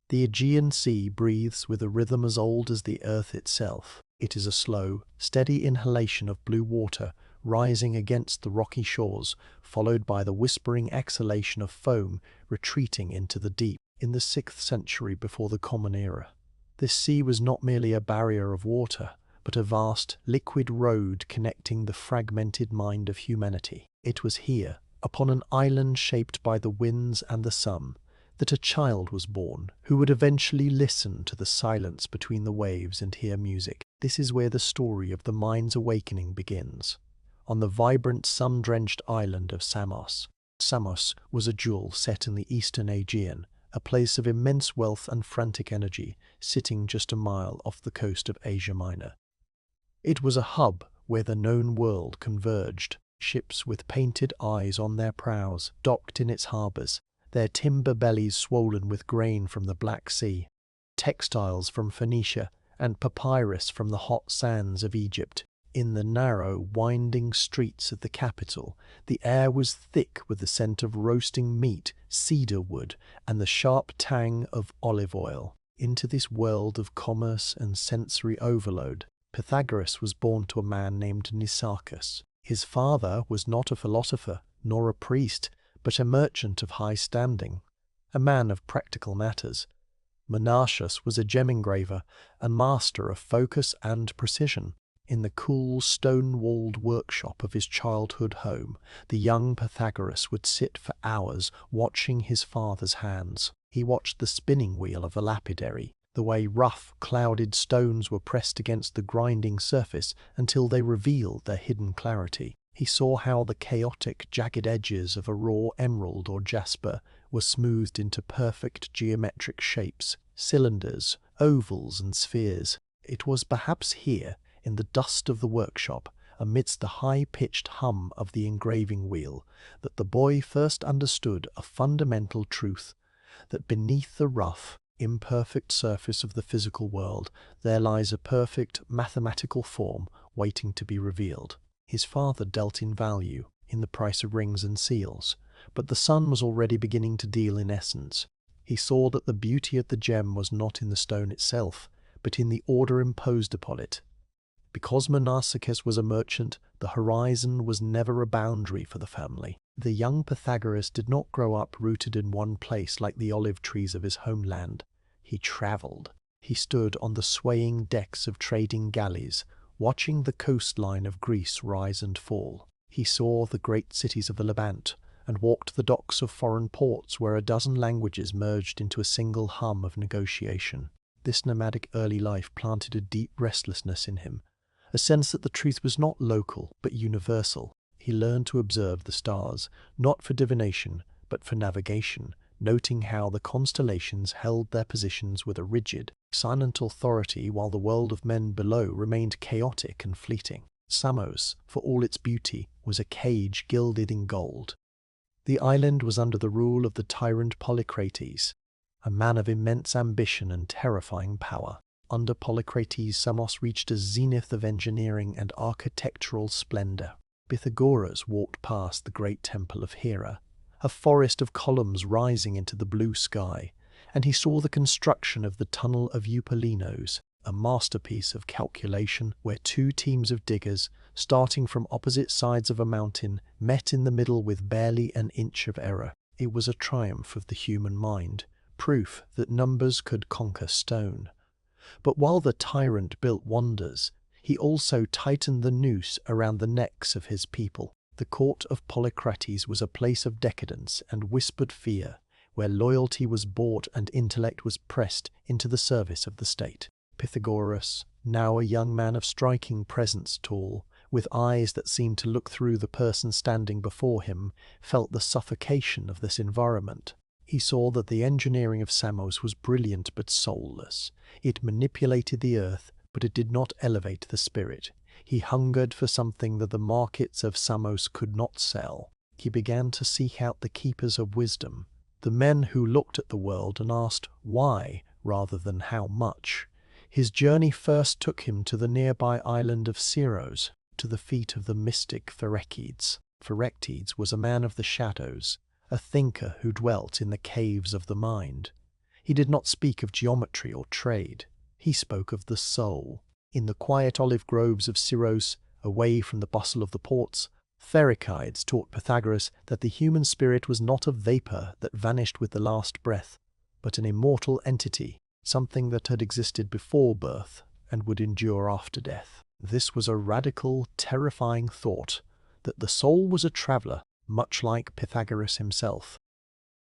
The Aegean Sea breathes with a rhythm as old as the earth itself. It is a slow, steady inhalation of blue water rising against the rocky shores, followed by the whispering exhalation of foam retreating into the deep. In the 6th century before the Common Era, this sea was not merely a barrier of water, but a vast, liquid road connecting the fragmented mind of humanity. It was here, upon an island shaped by the winds and the sun, that a child was born who would eventually listen to the silence between the waves and hear music. This is where the story of the mind's awakening begins. On the vibrant, sun-drenched island of Samos. Samos was a jewel set in the eastern Aegean, a place of immense wealth and frantic energy, sitting just a mile off the coast of Asia Minor. It was a hub where the known world converged. Ships with painted eyes on their prows docked in its harbours, their timber bellies swollen with grain from the Black Sea, textiles from Phoenicia, and papyrus from the hot sands of Egypt. In the narrow, winding streets of the capital, the air was thick with the scent of roasting meat, cedar wood, and the sharp tang of olive oil. Into this world of commerce and sensory overload, Pythagoras was born to a man named Nicephorus. His father was not a philosopher, nor a priest, but a merchant of high standing, a man of practical matters. Menartius was a gem engraver, a master of focus and precision. In the cool, stone-walled workshop of his childhood home, the young Pythagoras would sit for hours watching his father's hands. He watched the spinning wheel of a lapidary, the way rough, clouded stones were pressed against the grinding surface until they revealed their hidden clarity. He saw how the chaotic, jagged edges of a raw emerald or jasper were smoothed into perfect geometric shapes, cylinders, ovals, and spheres. It was perhaps here, in the dust of the workshop, amidst the high-pitched hum of the engraving wheel, that the boy first understood a fundamental truth, that beneath the rough, imperfect surface of the physical world there lies a perfect mathematical form waiting to be revealed. His father dealt in value, in the price of rings and seals, but the son was already beginning to deal in essence. He saw that the beauty of the gem was not in the stone itself, but in the order imposed upon it. Because Menartius was a merchant, the horizon was never a boundary for the family. The young Pythagoras did not grow up rooted in one place like the olive trees of his homeland. He travelled. He stood on the swaying decks of trading galleys, watching the coastline of Greece rise and fall. He saw the great cities of the Levant, and walked the docks of foreign ports where a dozen languages merged into a single hum of negotiation. This nomadic early life planted a deep restlessness in him, a sense that the truth was not local but universal. He learned to observe the stars, not for divination, but for navigation, noting how the constellations held their positions with a rigid, silent authority while the world of men below remained chaotic and fleeting. Samos, for all its beauty, was a cage gilded in gold. The island was under the rule of the tyrant Polycrates, a man of immense ambition and terrifying power. Under Polycrates, Samos reached a zenith of engineering and architectural splendor. Pythagoras walked past the great temple of Hera, a forest of columns rising into the blue sky, and he saw the construction of the tunnel of Eupolinos, a masterpiece of calculation where two teams of diggers, starting from opposite sides of a mountain, met in the middle with barely an inch of error. It was a triumph of the human mind, proof that numbers could conquer stone. But while the tyrant built wonders, he also tightened the noose around the necks of his people. The court of Polycrates was a place of decadence and whispered fear, where loyalty was bought and intellect was pressed into the service of the state. Pythagoras, now a young man of striking presence tall, with eyes that seemed to look through the person standing before him, felt the suffocation of this environment. He saw that the engineering of Samos was brilliant but soulless. It manipulated the earth, but it did not elevate the spirit. He hungered for something that the markets of Samos could not sell. He began to seek out the keepers of wisdom, the men who looked at the world and asked why rather than how much. His journey first took him to the nearby island of Samos, to the feet of the mystic Phorcys. Phorcys was a man of the shadows, a thinker who dwelt in the caves of the mind. He did not speak of geometry or trade. He spoke of the soul. In the quiet olive groves of Syros, away from the bustle of the ports, Pherecydes taught Pythagoras that the human spirit was not a vapour that vanished with the last breath, but an immortal entity, something that had existed before birth and would endure after death. This was a radical, terrifying thought, that the soul was a traveller, much like Pythagoras himself.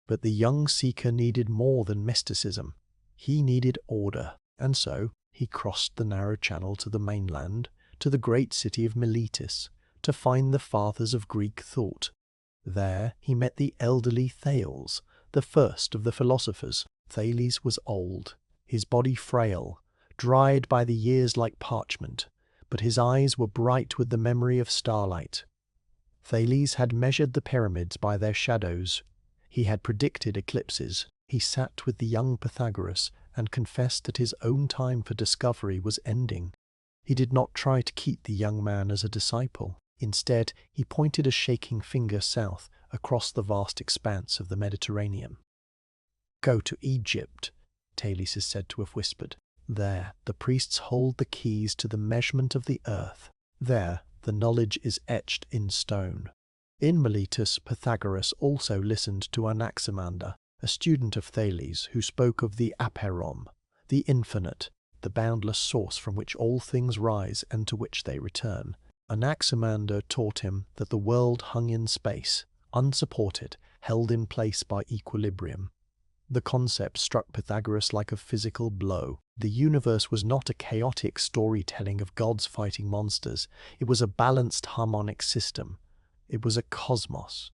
But the young seeker needed more than mysticism. He needed order, and so he crossed the narrow channel to the mainland, to the great city of Miletus, to find the fathers of Greek thought. There he met the elderly Thales, the first of the philosophers. Thales was old, his body frail, dried by the years like parchment, but his eyes were bright with the memory of starlight. Thales had measured the pyramids by their shadows. He had predicted eclipses. He sat with the young Pythagoras and confessed that his own time for discovery was ending. He did not try to keep the young man as a disciple. Instead, he pointed a shaking finger south across the vast expanse of the Mediterranean. "Go to Egypt," Thales is said to have whispered. "There, the priests hold the keys to the measurement of the earth. There, the knowledge is etched in stone." In Miletus, Pythagoras also listened to Anaximander, a student of Thales, who spoke of the aperom, the infinite, the boundless source from which all things rise and to which they return. Anaximander taught him that the world hung in space, unsupported, held in place by equilibrium. The concept struck Pythagoras like a physical blow. The universe was not a chaotic storytelling of gods fighting monsters. It was a balanced harmonic system. It was a cosmos.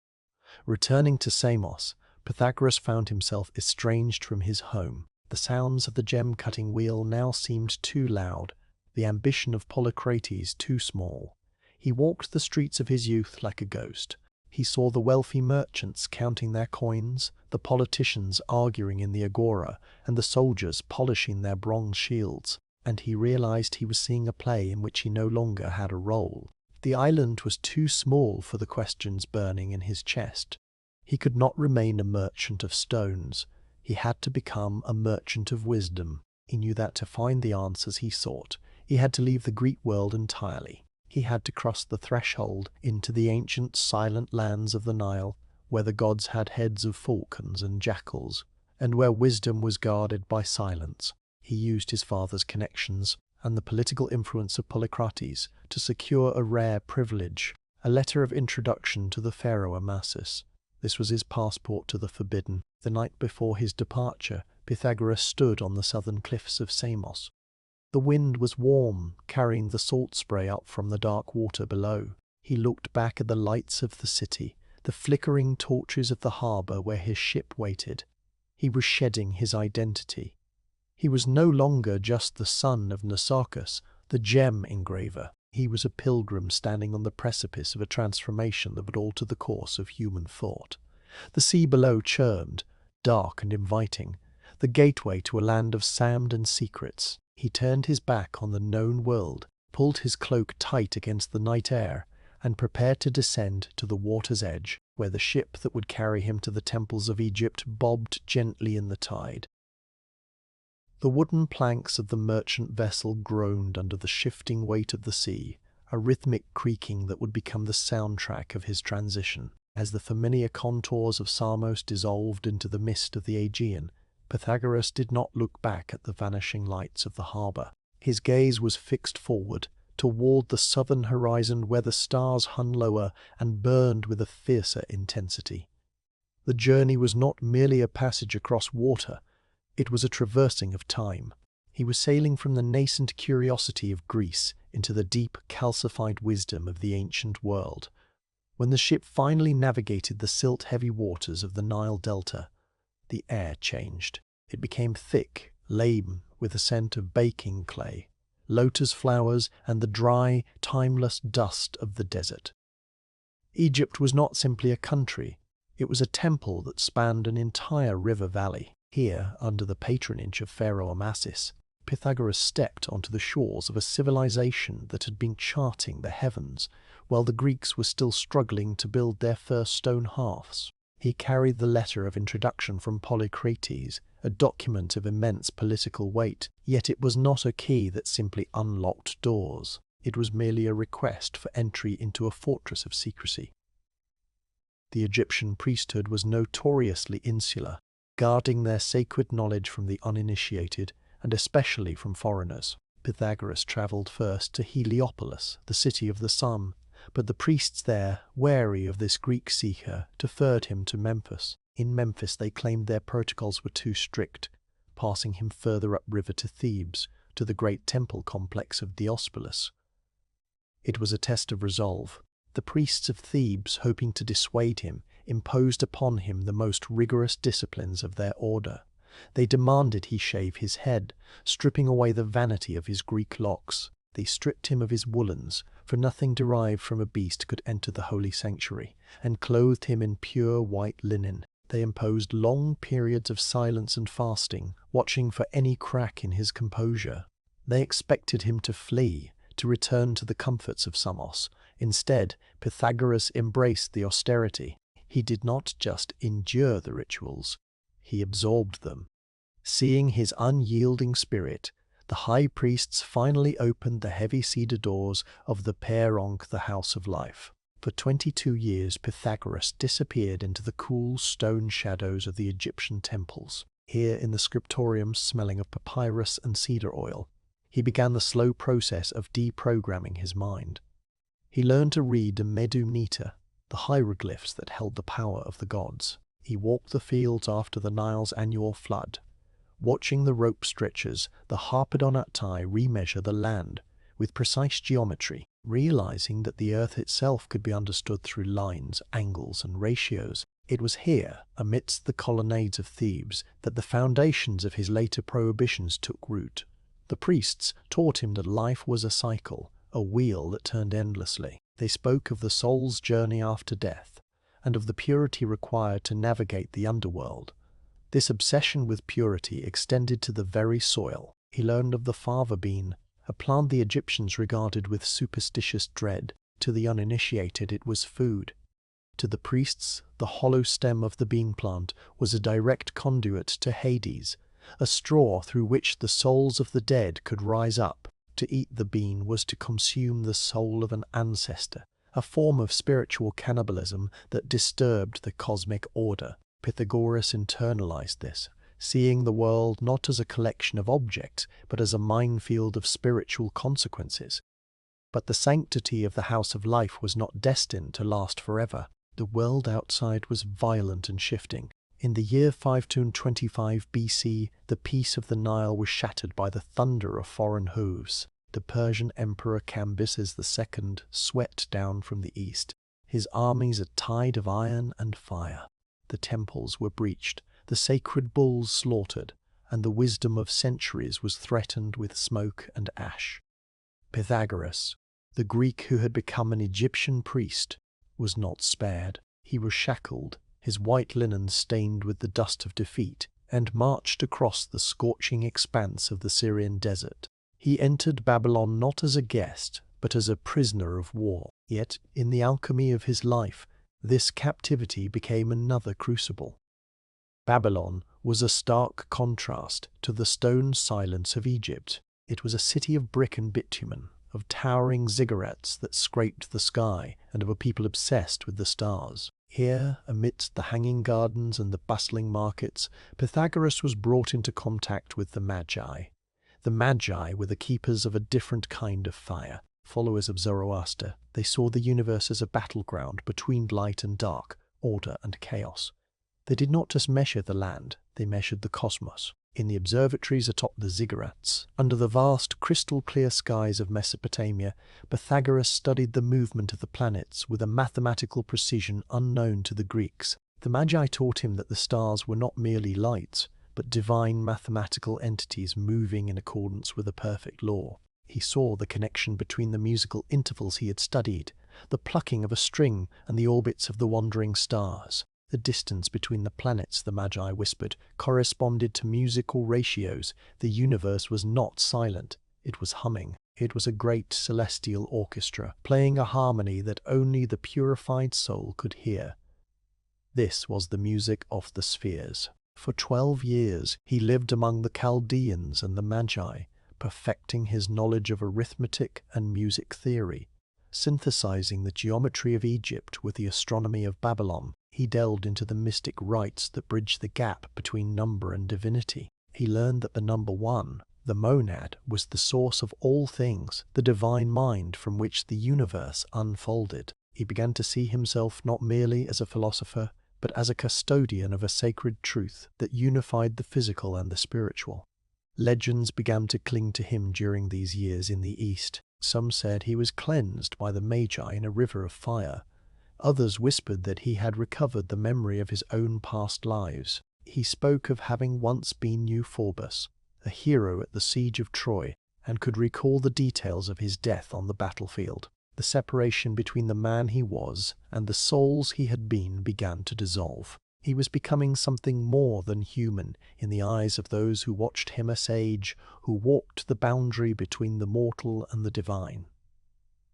Returning to Samos, Pythagoras found himself estranged from his home. The sounds of the gem-cutting wheel now seemed too loud, the ambition of Polycrates too small. He walked the streets of his youth like a ghost. He saw the wealthy merchants counting their coins, the politicians arguing in the agora, and the soldiers polishing their bronze shields, and he realized he was seeing a play in which he no longer had a role. The island was too small for the questions burning in his chest. He could not remain a merchant of stones. He had to become a merchant of wisdom. He knew that to find the answers he sought, he had to leave the Greek world entirely. He had to cross the threshold into the ancient silent lands of the Nile, where the gods had heads of falcons and jackals, and where wisdom was guarded by silence. He used his father's connections and the political influence of Polycrates to secure a rare privilege, a letter of introduction to the pharaoh Amasis. This was his passport to the forbidden. The night before his departure, Pythagoras stood on the southern cliffs of Samos. The wind was warm, carrying the salt spray up from the dark water below. He looked back at the lights of the city, the flickering torches of the harbour where his ship waited. He was shedding his identity. He was no longer just the son of Nausicaa, the gem engraver. He was a pilgrim standing on the precipice of a transformation that would alter the course of human thought. The sea below churned, dark and inviting, the gateway to a land of sand and secrets. He turned his back on the known world, pulled his cloak tight against the night air, and prepared to descend to the water's edge, where the ship that would carry him to the temples of Egypt bobbed gently in the tide. The wooden planks of the merchant vessel groaned under the shifting weight of the sea, a rhythmic creaking that would become the soundtrack of his transition. As the familiar contours of Samos dissolved into the mist of the Aegean, Pythagoras did not look back at the vanishing lights of the harbour. His gaze was fixed forward, toward the southern horizon where the stars hung lower and burned with a fiercer intensity. The journey was not merely a passage across water, it was a traversing of time. He was sailing from the nascent curiosity of Greece into the deep, calcified wisdom of the ancient world. When the ship finally navigated the silt-heavy waters of the Nile Delta, the air changed. It became thick, laden with the scent of baking clay, lotus flowers, and the dry, timeless dust of the desert. Egypt was not simply a country, it was a temple that spanned an entire river valley. Here, under the patronage of Pharaoh Amasis, Pythagoras stepped onto the shores of a civilization that had been charting the heavens, while the Greeks were still struggling to build their first stone hearths. He carried the letter of introduction from Polycrates, a document of immense political weight, yet it was not a key that simply unlocked doors. It was merely a request for entry into a fortress of secrecy. The Egyptian priesthood was notoriously insular, guarding their sacred knowledge from the uninitiated, and especially from foreigners. Pythagoras travelled first to Heliopolis, the city of the sun, but the priests there, wary of this Greek seeker, deferred him to Memphis. In Memphis they claimed their protocols were too strict, passing him further upriver to Thebes, to the great temple complex of Diospolis. It was a test of resolve. The priests of Thebes, hoping to dissuade him, imposed upon him the most rigorous disciplines of their order. They demanded he shave his head, stripping away the vanity of his Greek locks. They stripped him of his woolens, for nothing derived from a beast could enter the holy sanctuary, and clothed him in pure white linen. They imposed long periods of silence and fasting, watching for any crack in his composure. They expected him to flee, to return to the comforts of Samos. Instead, Pythagoras embraced the austerity. He did not just endure the rituals, he absorbed them. Seeing his unyielding spirit, the high priests finally opened the heavy cedar doors of the Peironk, the House of Life. For 22 years Pythagoras disappeared into the cool stone shadows of the Egyptian temples. Here in the scriptorium, smelling of papyrus and cedar oil, he began the slow process of deprogramming his mind. He learned to read the Medumnita, the hieroglyphs that held the power of the gods. He walked the fields after the Nile's annual flood, watching the rope stretchers, the Harpedonacti remeasure the land with precise geometry, realizing that the earth itself could be understood through lines, angles, and ratios. It was here, amidst the colonnades of Thebes, that the foundations of his later prohibitions took root. The priests taught him that life was a cycle, a wheel that turned endlessly. They spoke of the soul's journey after death, and of the purity required to navigate the underworld. This obsession with purity extended to the very soil. He learned of the fava bean, a plant the Egyptians regarded with superstitious dread. To the uninitiated it was food. To the priests, the hollow stem of the bean plant was a direct conduit to Hades, a straw through which the souls of the dead could rise up. To eat the bean was to consume the soul of an ancestor, a form of spiritual cannibalism that disturbed the cosmic order. Pythagoras internalized this, seeing the world not as a collection of objects, but as a minefield of spiritual consequences. But the sanctity of the House of Life was not destined to last forever. The world outside was violent and shifting. In the year 525 BC, the peace of the Nile was shattered by the thunder of foreign hooves. The Persian Emperor Cambyses II swept down from the east, his armies a tide of iron and fire. The temples were breached, the sacred bulls slaughtered, and the wisdom of centuries was threatened with smoke and ash. Pythagoras, the Greek who had become an Egyptian priest, was not spared. He was shackled, his white linen stained with the dust of defeat, and marched across the scorching expanse of the Syrian desert. He entered Babylon not as a guest, but as a prisoner of war. Yet, in the alchemy of his life, this captivity became another crucible. Babylon was a stark contrast to the stone silence of Egypt. It was a city of brick and bitumen, of towering ziggurats that scraped the sky, and of a people obsessed with the stars. Here, amidst the hanging gardens and the bustling markets, Pythagoras was brought into contact with the Magi. The Magi were the keepers of a different kind of fire. Followers of Zoroaster, they saw the universe as a battleground between light and dark, order and chaos. They did not just measure the land, they measured the cosmos. In the observatories atop the ziggurats, under the vast crystal-clear skies of Mesopotamia, Pythagoras studied the movement of the planets with a mathematical precision unknown to the Greeks. The Magi taught him that the stars were not merely lights, but divine mathematical entities moving in accordance with a perfect law. He saw the connection between the musical intervals he had studied, the plucking of a string and the orbits of the wandering stars. The distance between the planets, the Magi whispered, corresponded to musical ratios. The universe was not silent, it was humming. It was a great celestial orchestra, playing a harmony that only the purified soul could hear. This was the music of the spheres. For 12 years he lived among the Chaldeans and the Magi, perfecting his knowledge of arithmetic and music theory. Synthesizing the geometry of Egypt with the astronomy of Babylon, he delved into the mystic rites that bridge the gap between number and divinity. He learned that the number one, the monad, was the source of all things, the divine mind from which the universe unfolded. He began to see himself not merely as a philosopher, but as a custodian of a sacred truth that unified the physical and the spiritual. Legends began to cling to him during these years in the East. Some said he was cleansed by the Magi in a river of fire. Others whispered that he had recovered the memory of his own past lives. He spoke of having once been Euphorbus, a hero at the siege of Troy, and could recall the details of his death on the battlefield. The separation between the man he was and the souls he had been began to dissolve. He was becoming something more than human in the eyes of those who watched him, a sage who walked the boundary between the mortal and the divine.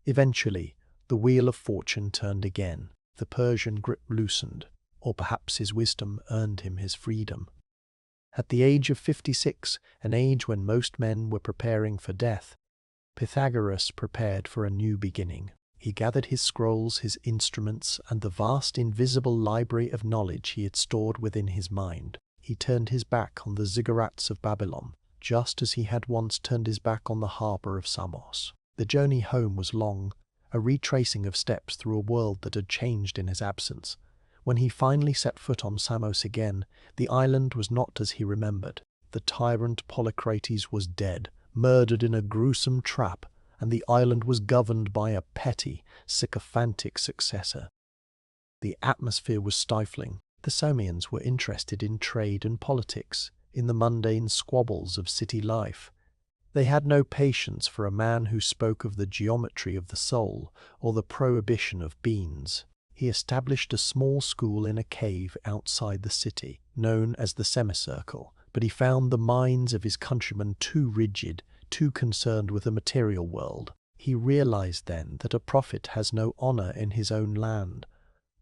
Eventually, the wheel of fortune turned again. The Persian grip loosened, or perhaps his wisdom earned him his freedom. At the age of 56, an age when most men were preparing for death, Pythagoras prepared for a new beginning. He gathered his scrolls, his instruments, and the vast invisible library of knowledge he had stored within his mind. He turned his back on the ziggurats of Babylon, just as he had once turned his back on the harbour of Samos. The journey home was long, a retracing of steps through a world that had changed in his absence. When he finally set foot on Samos again, the island was not as he remembered. The tyrant Polycrates was dead, murdered in a gruesome trap, and the island was governed by a petty, sycophantic successor. The atmosphere was stifling. The Samians were interested in trade and politics, in the mundane squabbles of city life. They had no patience for a man who spoke of the geometry of the soul or the prohibition of beans. He established a small school in a cave outside the city, known as the semicircle, but he found the minds of his countrymen too rigid, too concerned with the material world. He realized then that a prophet has no honor in his own land.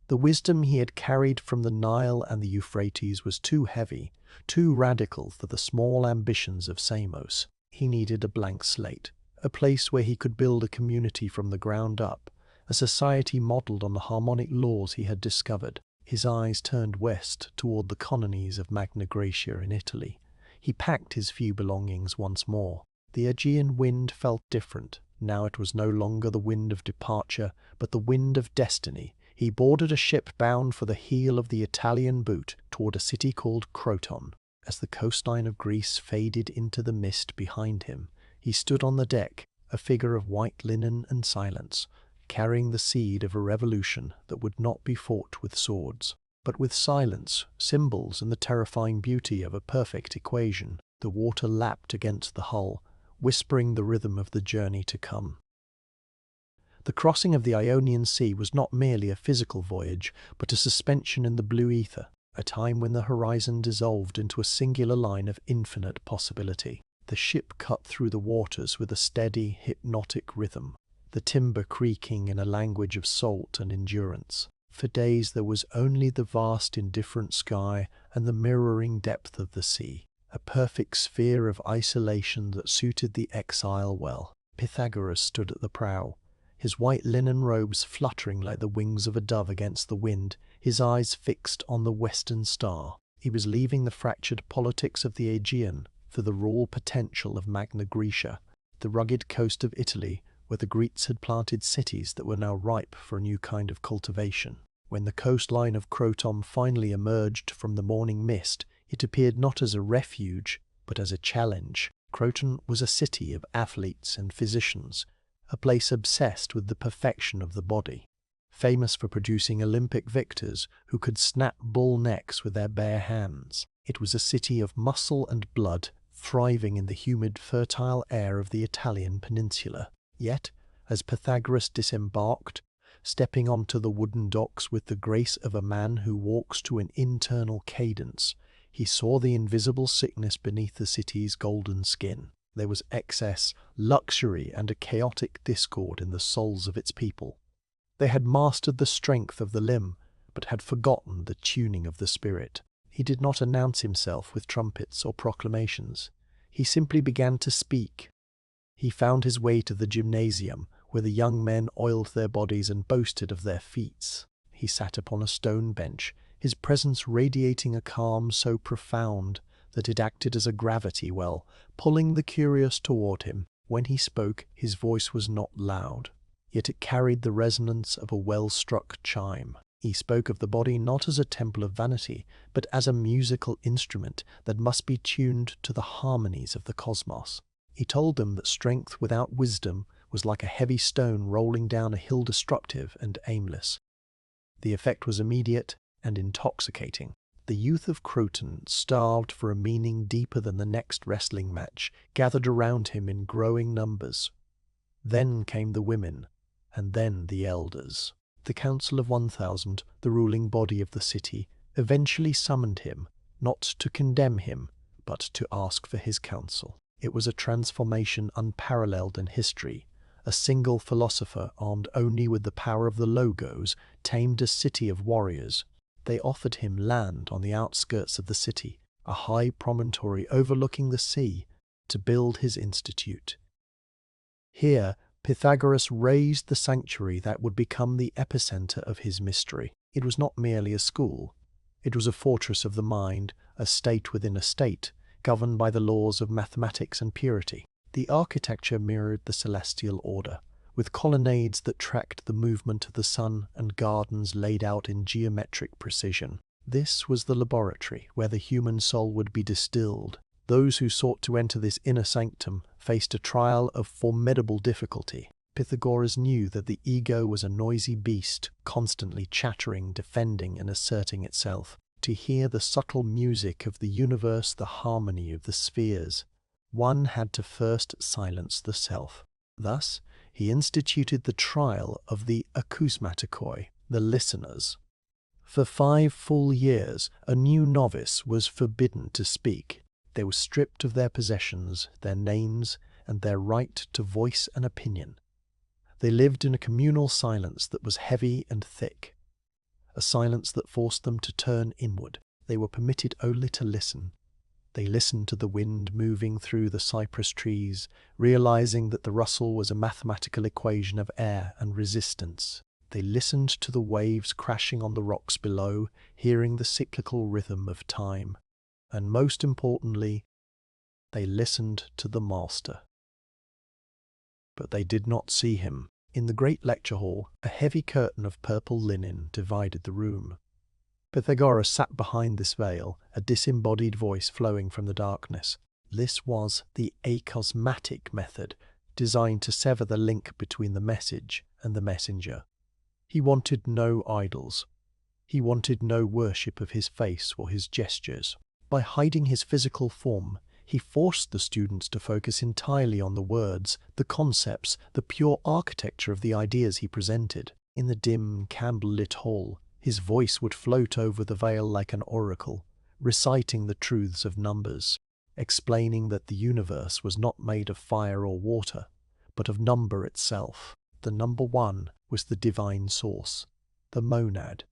The wisdom he had carried from the Nile and the Euphrates was too heavy, too radical for the small ambitions of Samos. He needed a blank slate, a place where he could build a community from the ground up, a society modelled on the harmonic laws he had discovered. His eyes turned west toward the colonies of Magna Graecia in Italy. He packed his few belongings once more. The Aegean wind felt different. Now it was no longer the wind of departure, but the wind of destiny. He boarded a ship bound for the heel of the Italian boot toward a city called Croton. As the coastline of Greece faded into the mist behind him, he stood on the deck, a figure of white linen and silence, carrying the seed of a revolution that would not be fought with swords, but with silence, symbols, and the terrifying beauty of a perfect equation. The water lapped against the hull, whispering the rhythm of the journey to come. The crossing of the Ionian Sea was not merely a physical voyage, but a suspension in the blue ether, a time when the horizon dissolved into a singular line of infinite possibility. The ship cut through the waters with a steady, hypnotic rhythm, the timber creaking in a language of salt and endurance. For days there was only the vast indifferent sky and the mirroring depth of the sea, a perfect sphere of isolation that suited the exile well. Pythagoras stood at the prow, his white linen robes fluttering like the wings of a dove against the wind, his eyes fixed on the western star. He was leaving the fractured politics of the Aegean for the raw potential of Magna Graecia, the rugged coast of Italy, where the Greeks had planted cities that were now ripe for a new kind of cultivation. When the coastline of Croton finally emerged from the morning mist, it appeared not as a refuge, but as a challenge. Croton was a city of athletes and physicians, a place obsessed with the perfection of the body, famous for producing Olympic victors who could snap bull necks with their bare hands. It was a city of muscle and blood, thriving in the humid, fertile air of the Italian peninsula. Yet, as Pythagoras disembarked, stepping onto the wooden docks with the grace of a man who walks to an internal cadence, he saw the invisible sickness beneath the city's golden skin. There was excess, luxury, and a chaotic discord in the souls of its people. They had mastered the strength of the limb, but had forgotten the tuning of the spirit. He did not announce himself with trumpets or proclamations. He simply began to speak. He found his way to the gymnasium, where the young men oiled their bodies and boasted of their feats. He sat upon a stone bench, his presence radiating a calm so profound that it acted as a gravity well, pulling the curious toward him. When he spoke, his voice was not loud, yet it carried the resonance of a well-struck chime. He spoke of the body not as a temple of vanity, but as a musical instrument that must be tuned to the harmonies of the cosmos. He told them that strength without wisdom was like a heavy stone rolling down a hill, destructive and aimless. The effect was immediate and intoxicating. The youth of Croton, starved for a meaning deeper than the next wrestling match, gathered around him in growing numbers. Then came the women, and then the elders. The Council of 1,000, the ruling body of the city, eventually summoned him, not to condemn him, but to ask for his counsel. It was a transformation unparalleled in history. A single philosopher, armed only with the power of the Logos, tamed a city of warriors. They offered him land on the outskirts of the city, a high promontory overlooking the sea, to build his institute. Here, Pythagoras raised the sanctuary that would become the epicenter of his mystery. It was not merely a school. It was a fortress of the mind, a state within a state, governed by the laws of mathematics and purity. The architecture mirrored the celestial order, with colonnades that tracked the movement of the sun and gardens laid out in geometric precision. This was the laboratory where the human soul would be distilled. Those who sought to enter this inner sanctum faced a trial of formidable difficulty. Pythagoras knew that the ego was a noisy beast, constantly chattering, defending, and asserting itself. To hear the subtle music of the universe, the harmony of the spheres, one had to first silence the self. Thus, he instituted the trial of the acousmatikoi, the listeners. For 5 full years, a new novice was forbidden to speak. They were stripped of their possessions, their names, and their right to voice an opinion. They lived in a communal silence that was heavy and thick, a silence that forced them to turn inward. They were permitted only to listen. They listened to the wind moving through the cypress trees, realizing that the rustle was a mathematical equation of air and resistance. They listened to the waves crashing on the rocks below, hearing the cyclical rhythm of time. And most importantly, they listened to the master. But they did not see him. In the great lecture hall, a heavy curtain of purple linen divided the room. Pythagoras sat behind this veil, a disembodied voice flowing from the darkness. This was the acosmatic method, designed to sever the link between the message and the messenger. He wanted no idols. He wanted no worship of his face or his gestures. By hiding his physical form, he forced the students to focus entirely on the words, the concepts, the pure architecture of the ideas he presented. In the dim, candle-lit hall, his voice would float over the veil like an oracle, reciting the truths of numbers, explaining that the universe was not made of fire or water, but of number itself. The number 1 was the divine source, the monad.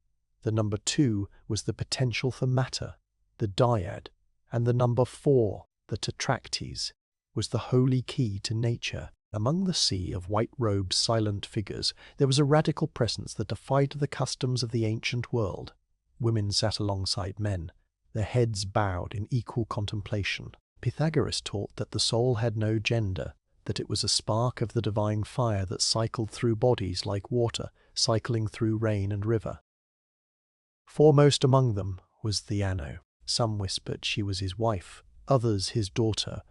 The number 2 was the potential for matter, the dyad. And the number 4, the tetractes, was the holy key to nature. Among the sea of white-robed silent figures, there was a radical presence that defied the customs of the ancient world. Women sat alongside men, their heads bowed in equal contemplation. Pythagoras taught that the soul had no gender, that it was a spark of the divine fire that cycled through bodies like water, cycling through rain and river. Foremost among them was Theano. Some whispered she was his wife, others his daughter,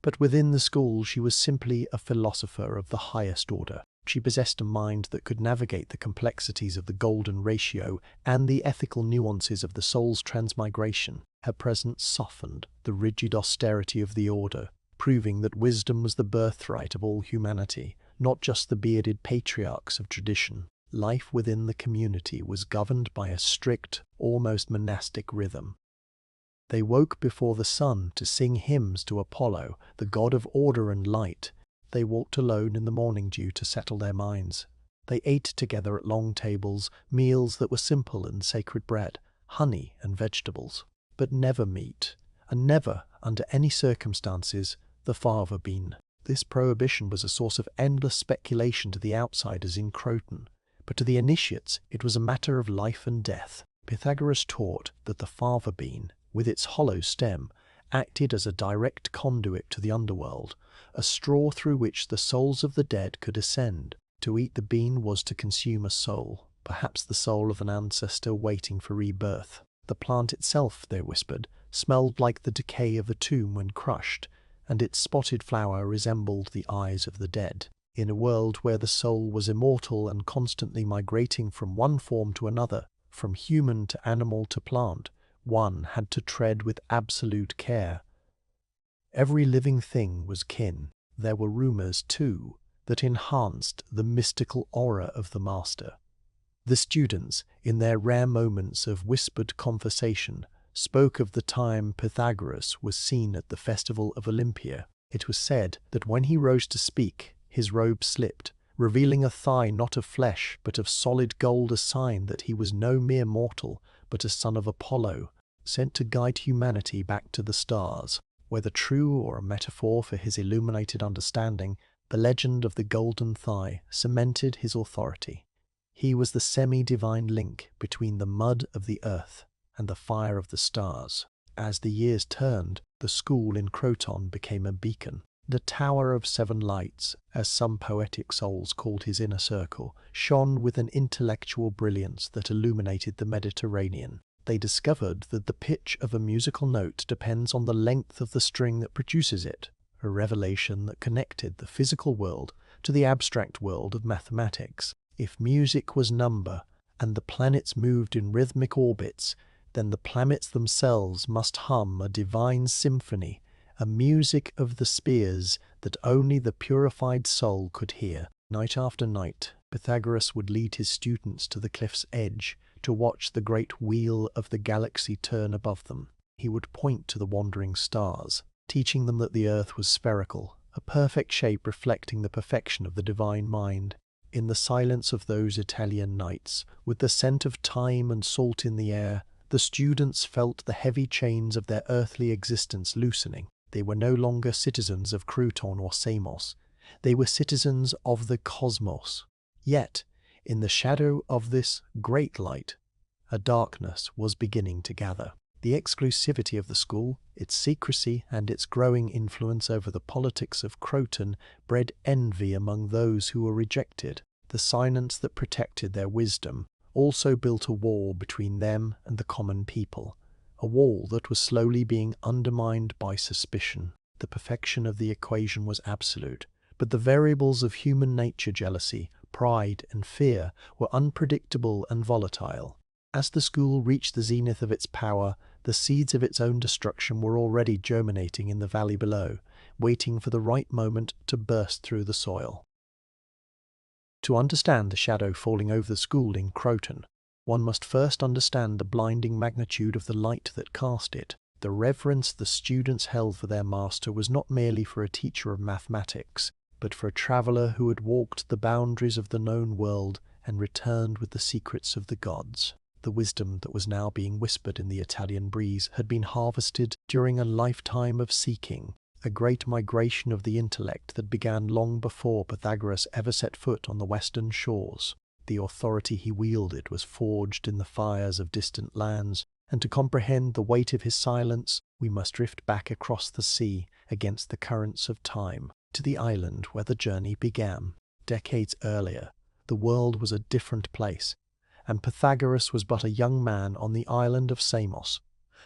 but within the school she was simply a philosopher of the highest order. She possessed a mind that could navigate the complexities of the golden ratio and the ethical nuances of the soul's transmigration. Her presence softened the rigid austerity of the order, proving that wisdom was the birthright of all humanity, not just the bearded patriarchs of tradition. Life within the community was governed by a strict, almost monastic rhythm. They woke before the sun to sing hymns to Apollo, the god of order and light. They walked alone in the morning dew to settle their minds. They ate together at long tables, meals that were simple and sacred bread, honey and vegetables, but never meat, and never, under any circumstances, the fava bean. This prohibition was a source of endless speculation to the outsiders in Croton, but to the initiates it was a matter of life and death. Pythagoras taught that the fava bean, with its hollow stem, acted as a direct conduit to the underworld, a straw through which the souls of the dead could ascend. To eat the bean was to consume a soul, perhaps the soul of an ancestor waiting for rebirth. The plant itself, they whispered, smelled like the decay of a tomb when crushed, and its spotted flower resembled the eyes of the dead. In a world where the soul was immortal and constantly migrating from one form to another, from human to animal to plant, one had to tread with absolute care. Every living thing was kin. There were rumors, too, that enhanced the mystical aura of the master. The students, in their rare moments of whispered conversation, spoke of the time Pythagoras was seen at the festival of Olympia. It was said that when he rose to speak, his robe slipped, revealing a thigh not of flesh but of solid gold, a sign that he was no mere mortal, but a son of Apollo, sent to guide humanity back to the stars. Whether true or a metaphor for his illuminated understanding, the legend of the golden thigh cemented his authority. He was the semi-divine link between the mud of the earth and the fire of the stars. As the years turned, the school in Croton became a beacon. The Tower of Seven Lights, as some poetic souls called his inner circle, shone with an intellectual brilliance that illuminated the Mediterranean. They discovered that the pitch of a musical note depends on the length of the string that produces it, a revelation that connected the physical world to the abstract world of mathematics. If music was number, and the planets moved in rhythmic orbits, then the planets themselves must hum a divine symphony, a music of the spheres that only the purified soul could hear. Night after night, Pythagoras would lead his students to the cliff's edge to watch the great wheel of the galaxy turn above them. He would point to the wandering stars, teaching them that the earth was spherical, a perfect shape reflecting the perfection of the divine mind. In the silence of those Italian nights, with the scent of thyme and salt in the air, the students felt the heavy chains of their earthly existence loosening. They were no longer citizens of Croton or Samos. They were citizens of the cosmos. Yet, in the shadow of this great light, a darkness was beginning to gather. The exclusivity of the school, its secrecy, and its growing influence over the politics of Croton bred envy among those who were rejected. The silence that protected their wisdom also built a wall between them and the common people, a wall that was slowly being undermined by suspicion. The perfection of the equation was absolute, but the variables of human nature, jealousy, pride, and fear, were unpredictable and volatile. As the school reached the zenith of its power, the seeds of its own destruction were already germinating in the valley below, waiting for the right moment to burst through the soil. To understand the shadow falling over the school in Croton, one must first understand the blinding magnitude of the light that cast it. The reverence the students held for their master was not merely for a teacher of mathematics, but for a traveller who had walked the boundaries of the known world and returned with the secrets of the gods. The wisdom that was now being whispered in the Italian breeze had been harvested during a lifetime of seeking, a great migration of the intellect that began long before Pythagoras ever set foot on the western shores. The authority he wielded was forged in the fires of distant lands, and to comprehend the weight of his silence, we must drift back across the sea against the currents of time, to the island where the journey began. Decades earlier, the world was a different place, and Pythagoras was but a young man on the island of Samos,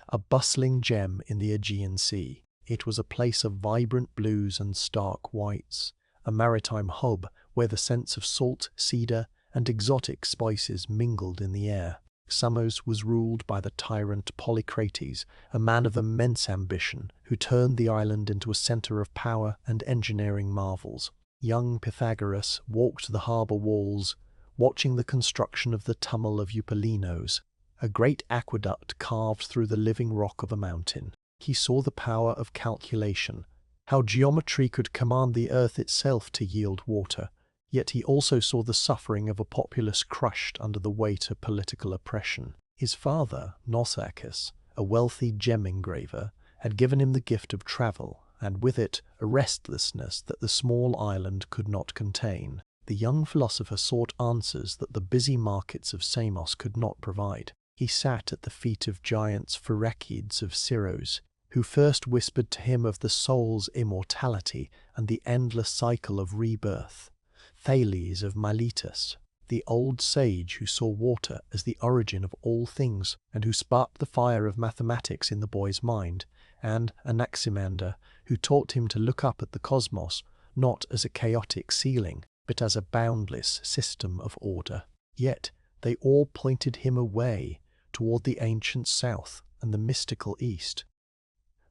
a bustling gem in the Aegean Sea. It was a place of vibrant blues and stark whites, a maritime hub where the scents of salt, cedar, and exotic spices mingled in the air. Samos was ruled by the tyrant Polycrates, a man of immense ambition, who turned the island into a centre of power and engineering marvels. Young Pythagoras walked the harbour walls, watching the construction of the Tunnel of Eupolinos, a great aqueduct carved through the living rock of a mountain. He saw the power of calculation, how geometry could command the earth itself to yield water, Yet he also saw the suffering of a populace crushed under the weight of political oppression. His father, Nausicaa, a wealthy gem engraver, had given him the gift of travel, and with it a restlessness that the small island could not contain. The young philosopher sought answers that the busy markets of Samos could not provide. He sat at the feet of giants Phyracids of Syros, who first whispered to him of the soul's immortality and the endless cycle of rebirth. Thales of Miletus, the old sage who saw water as the origin of all things, and who sparked the fire of mathematics in the boy's mind, and Anaximander, who taught him to look up at the cosmos not as a chaotic ceiling, but as a boundless system of order. Yet they all pointed him away toward the ancient south and the mystical east.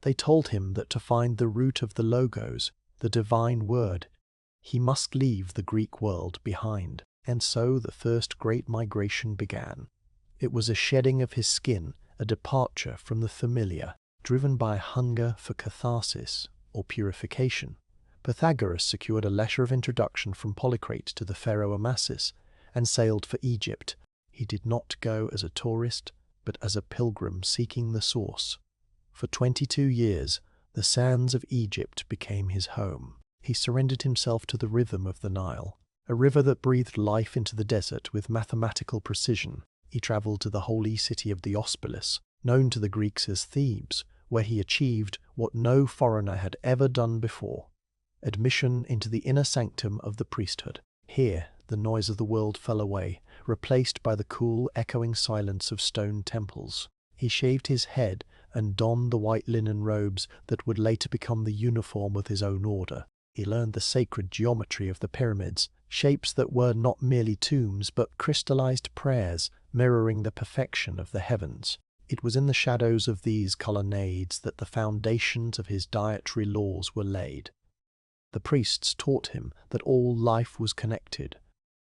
They told him that to find the root of the logos, the divine word, he must leave the Greek world behind. And so the first great migration began. It was a shedding of his skin, a departure from the familiar, driven by hunger for catharsis or purification. Pythagoras secured a letter of introduction from Polycrates to the pharaoh Amasis and sailed for Egypt. He did not go as a tourist, but as a pilgrim seeking the source. For 22 years, the sands of Egypt became his home. He surrendered himself to the rhythm of the Nile, a river that breathed life into the desert with mathematical precision. He travelled to the holy city of the Ospilus, known to the Greeks as Thebes, where he achieved what no foreigner had ever done before: admission into the inner sanctum of the priesthood. Here, the noise of the world fell away, replaced by the cool, echoing silence of stone temples. He shaved his head and donned the white linen robes that would later become the uniform of his own order. He learned the sacred geometry of the pyramids, shapes that were not merely tombs but crystallized prayers mirroring the perfection of the heavens. It was in the shadows of these colonnades that the foundations of his dietary laws were laid. The priests taught him that all life was connected,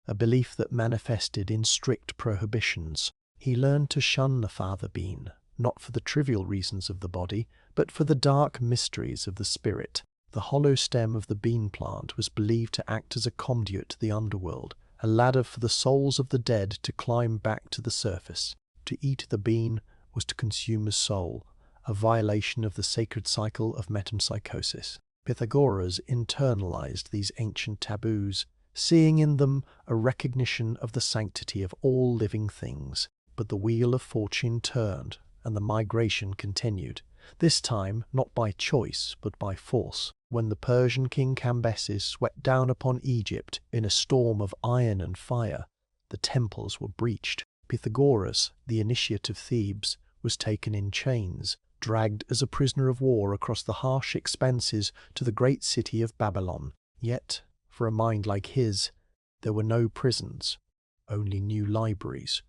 a belief that manifested in strict prohibitions. He learned to shun the father bean, not for the trivial reasons of the body, but for the dark mysteries of the spirit. The hollow stem of the bean plant was believed to act as a conduit to the underworld, a ladder for the souls of the dead to climb back to the surface. To eat the bean was to consume a soul, a violation of the sacred cycle of metempsychosis. Pythagoras internalized these ancient taboos, seeing in them a recognition of the sanctity of all living things. But the wheel of fortune turned, and the migration continued, this time not by choice but by force. When the Persian king Cambyses swept down upon Egypt in a storm of iron and fire, the temples were breached. Pythagoras, the initiate of Thebes, was taken in chains, dragged as a prisoner of war across the harsh expanses to the great city of Babylon. Yet, for a mind like his, there were no prisons, only new libraries.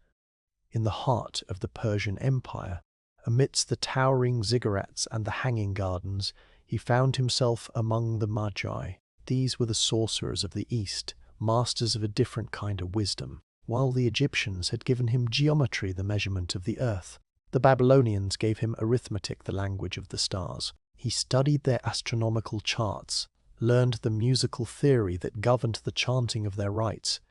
In the heart of the Persian Empire, amidst the towering ziggurats and the hanging gardens, he found himself among the Magi. These were the sorcerers of the East, masters of a different kind of wisdom. While the Egyptians had given him geometry, the measurement of the earth, the Babylonians gave him arithmetic, the language of the stars. He studied their astronomical charts, learned the musical theory that governed the chanting of their rites,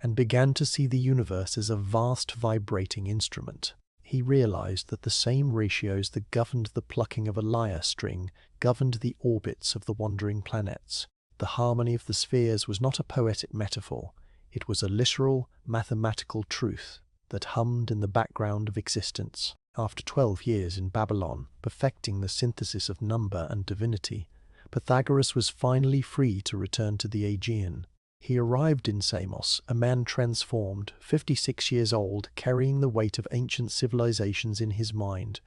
and began to see the universe as a vast vibrating instrument. He realized that the same ratios that governed the plucking of a lyre string governed the orbits of the wandering planets. The harmony of the spheres was not a poetic metaphor, it was a literal, mathematical truth that hummed in the background of existence. After 12 years in Babylon, perfecting the synthesis of number and divinity, Pythagoras was finally free to return to the Aegean. He arrived in Samos, a man transformed, 56 years old, carrying the weight of ancient civilizations in his mind.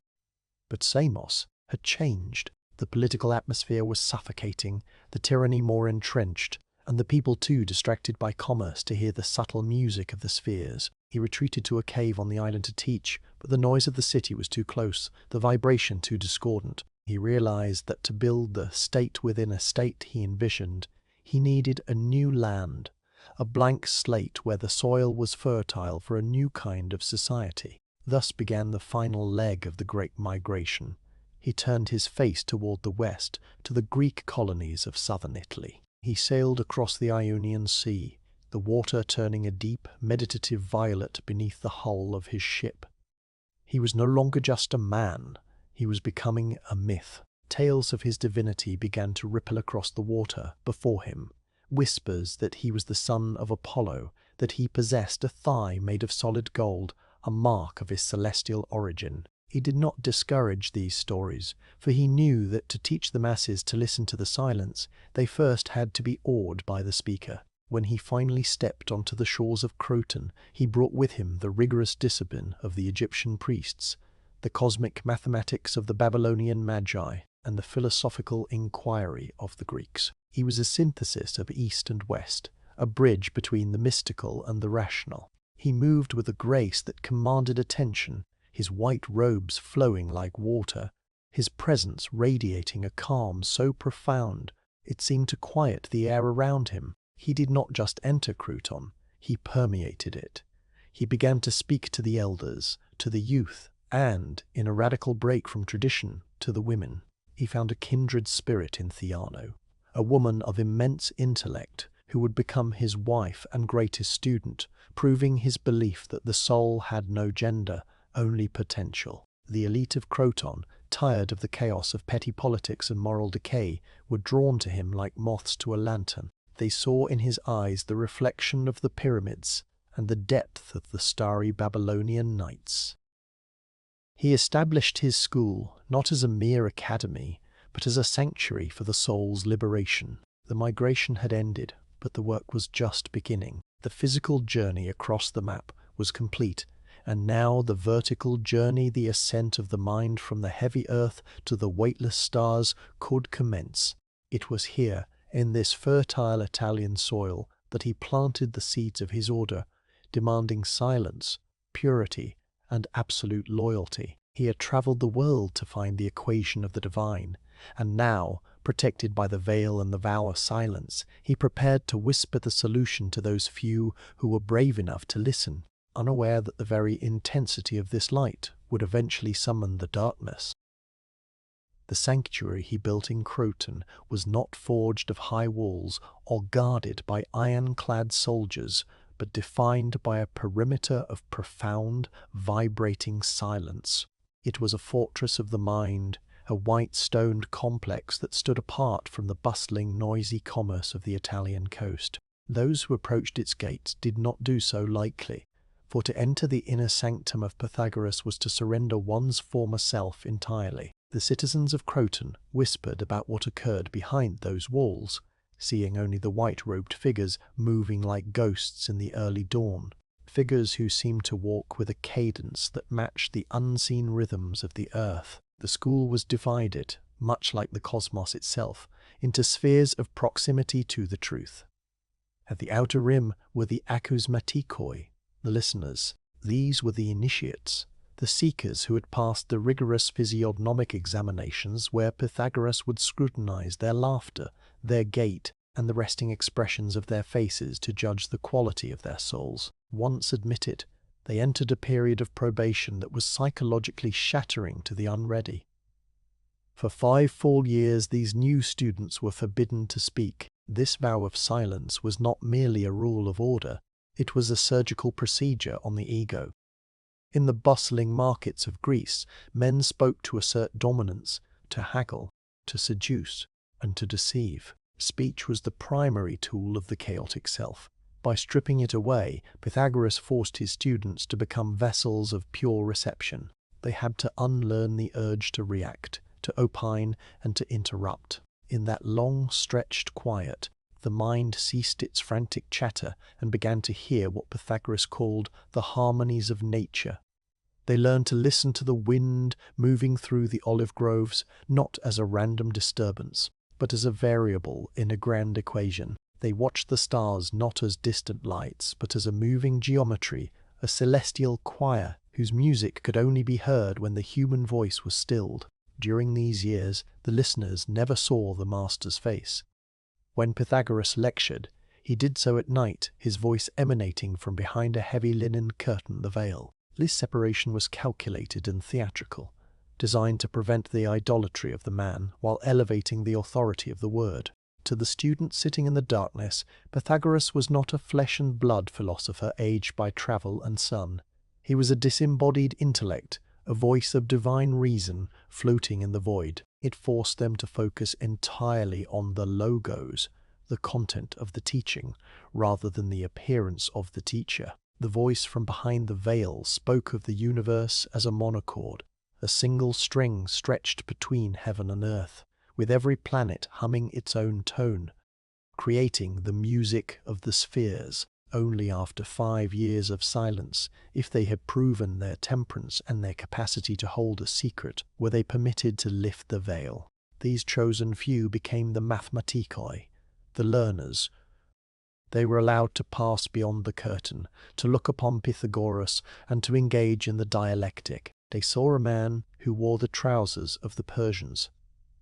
But Samos had changed. The political atmosphere was suffocating, the tyranny more entrenched, and the people too distracted by commerce to hear the subtle music of the spheres. He retreated to a cave on the island to teach, but the noise of the city was too close, the vibration too discordant. He realized that to build the state within a state he envisioned, he needed a new land, a blank slate where the soil was fertile for a new kind of society. Thus began the final leg of the great migration. He turned his face toward the west, to the Greek colonies of southern Italy. He sailed across the Ionian Sea, the water turning a deep, meditative violet beneath the hull of his ship. He was no longer just a man, he was becoming a myth. Tales of his divinity began to ripple across the water before him, whispers that he was the son of Apollo, that he possessed a thigh made of solid gold, a mark of his celestial origin. He did not discourage these stories, for he knew that to teach the masses to listen to the silence, they first had to be awed by the speaker. When he finally stepped onto the shores of Croton, he brought with him the rigorous discipline of the Egyptian priests, the cosmic mathematics of the Babylonian magi, and the philosophical inquiry of the Greeks. He was a synthesis of East and West, a bridge between the mystical and the rational. He moved with a grace that commanded attention, his white robes flowing like water, his presence radiating a calm so profound it seemed to quiet the air around him. He did not just enter Croton, he permeated it. He began to speak to the elders, to the youth, and, in a radical break from tradition, to the women. He found a kindred spirit in Theano, a woman of immense intellect who would become his wife and greatest student, proving his belief that the soul had no gender, only potential. The elite of Croton, tired of the chaos of petty politics and moral decay, were drawn to him like moths to a lantern. They saw in his eyes the reflection of the pyramids and the depth of the starry Babylonian nights. He established his school not as a mere academy, but as a sanctuary for the soul's liberation. The migration had ended, but the work was just beginning. The physical journey across the map was complete, and now the vertical journey, the ascent of the mind from the heavy earth to the weightless stars, could commence. It was here, in this fertile Italian soil, that he planted the seeds of his order, demanding silence, purity, and absolute loyalty. He had travelled the world to find the equation of the divine, and now, protected by the veil and the vow of silence, he prepared to whisper the solution to those few who were brave enough to listen, unaware that the very intensity of this light would eventually summon the darkness. The sanctuary he built in Croton was not forged of high walls or guarded by iron-clad soldiers, but defined by a perimeter of profound, vibrating silence. It was a fortress of the mind, a white-stoned complex that stood apart from the bustling, noisy commerce of the Italian coast. Those who approached its gates did not do so lightly, for to enter the inner sanctum of Pythagoras was to surrender one's former self entirely. The citizens of Croton whispered about what occurred behind those walls, seeing only the white-robed figures moving like ghosts in the early dawn, figures who seemed to walk with a cadence that matched the unseen rhythms of the earth. The school was divided, much like the cosmos itself, into spheres of proximity to the truth. At the outer rim were the acousmatikoi, the listeners. These were the initiates, the seekers who had passed the rigorous physiognomic examinations where Pythagoras would scrutinize their laughter, their gait, and the resting expressions of their faces to judge the quality of their souls. Once admitted, they entered a period of probation that was psychologically shattering to the unready. For 5 full years these new students were forbidden to speak. This vow of silence was not merely a rule of order, it was a surgical procedure on the ego. In the bustling markets of Greece, men spoke to assert dominance, to haggle, to seduce, and to deceive. Speech was the primary tool of the chaotic self. By stripping it away, Pythagoras forced his students to become vessels of pure reception. They had to unlearn the urge to react, to opine, and to interrupt. In that long-stretched quiet, the mind ceased its frantic chatter and began to hear what Pythagoras called the harmonies of nature. They learned to listen to the wind moving through the olive groves, not as a random disturbance, but as a variable in a grand equation. They watched the stars not as distant lights, but as a moving geometry, a celestial choir whose music could only be heard when the human voice was stilled. During these years, the listeners never saw the master's face. When Pythagoras lectured, he did so at night, his voice emanating from behind a heavy linen curtain, the veil. This separation was calculated and theatrical, designed to prevent the idolatry of the man while elevating the authority of the word. To the student sitting in the darkness, Pythagoras was not a flesh and blood philosopher aged by travel and sun. He was a disembodied intellect, a voice of divine reason floating in the void. It forced them to focus entirely on the logos, the content of the teaching, rather than the appearance of the teacher. The voice from behind the veil spoke of the universe as a monochord, a single string stretched between heaven and earth, with every planet humming its own tone, creating the music of the spheres. Only after 5 years of silence, if they had proven their temperance and their capacity to hold a secret, were they permitted to lift the veil. These chosen few became the mathematikoi, the learners. They were allowed to pass beyond the curtain, to look upon Pythagoras, and to engage in the dialectic. They saw a man who wore the trousers of the Persians,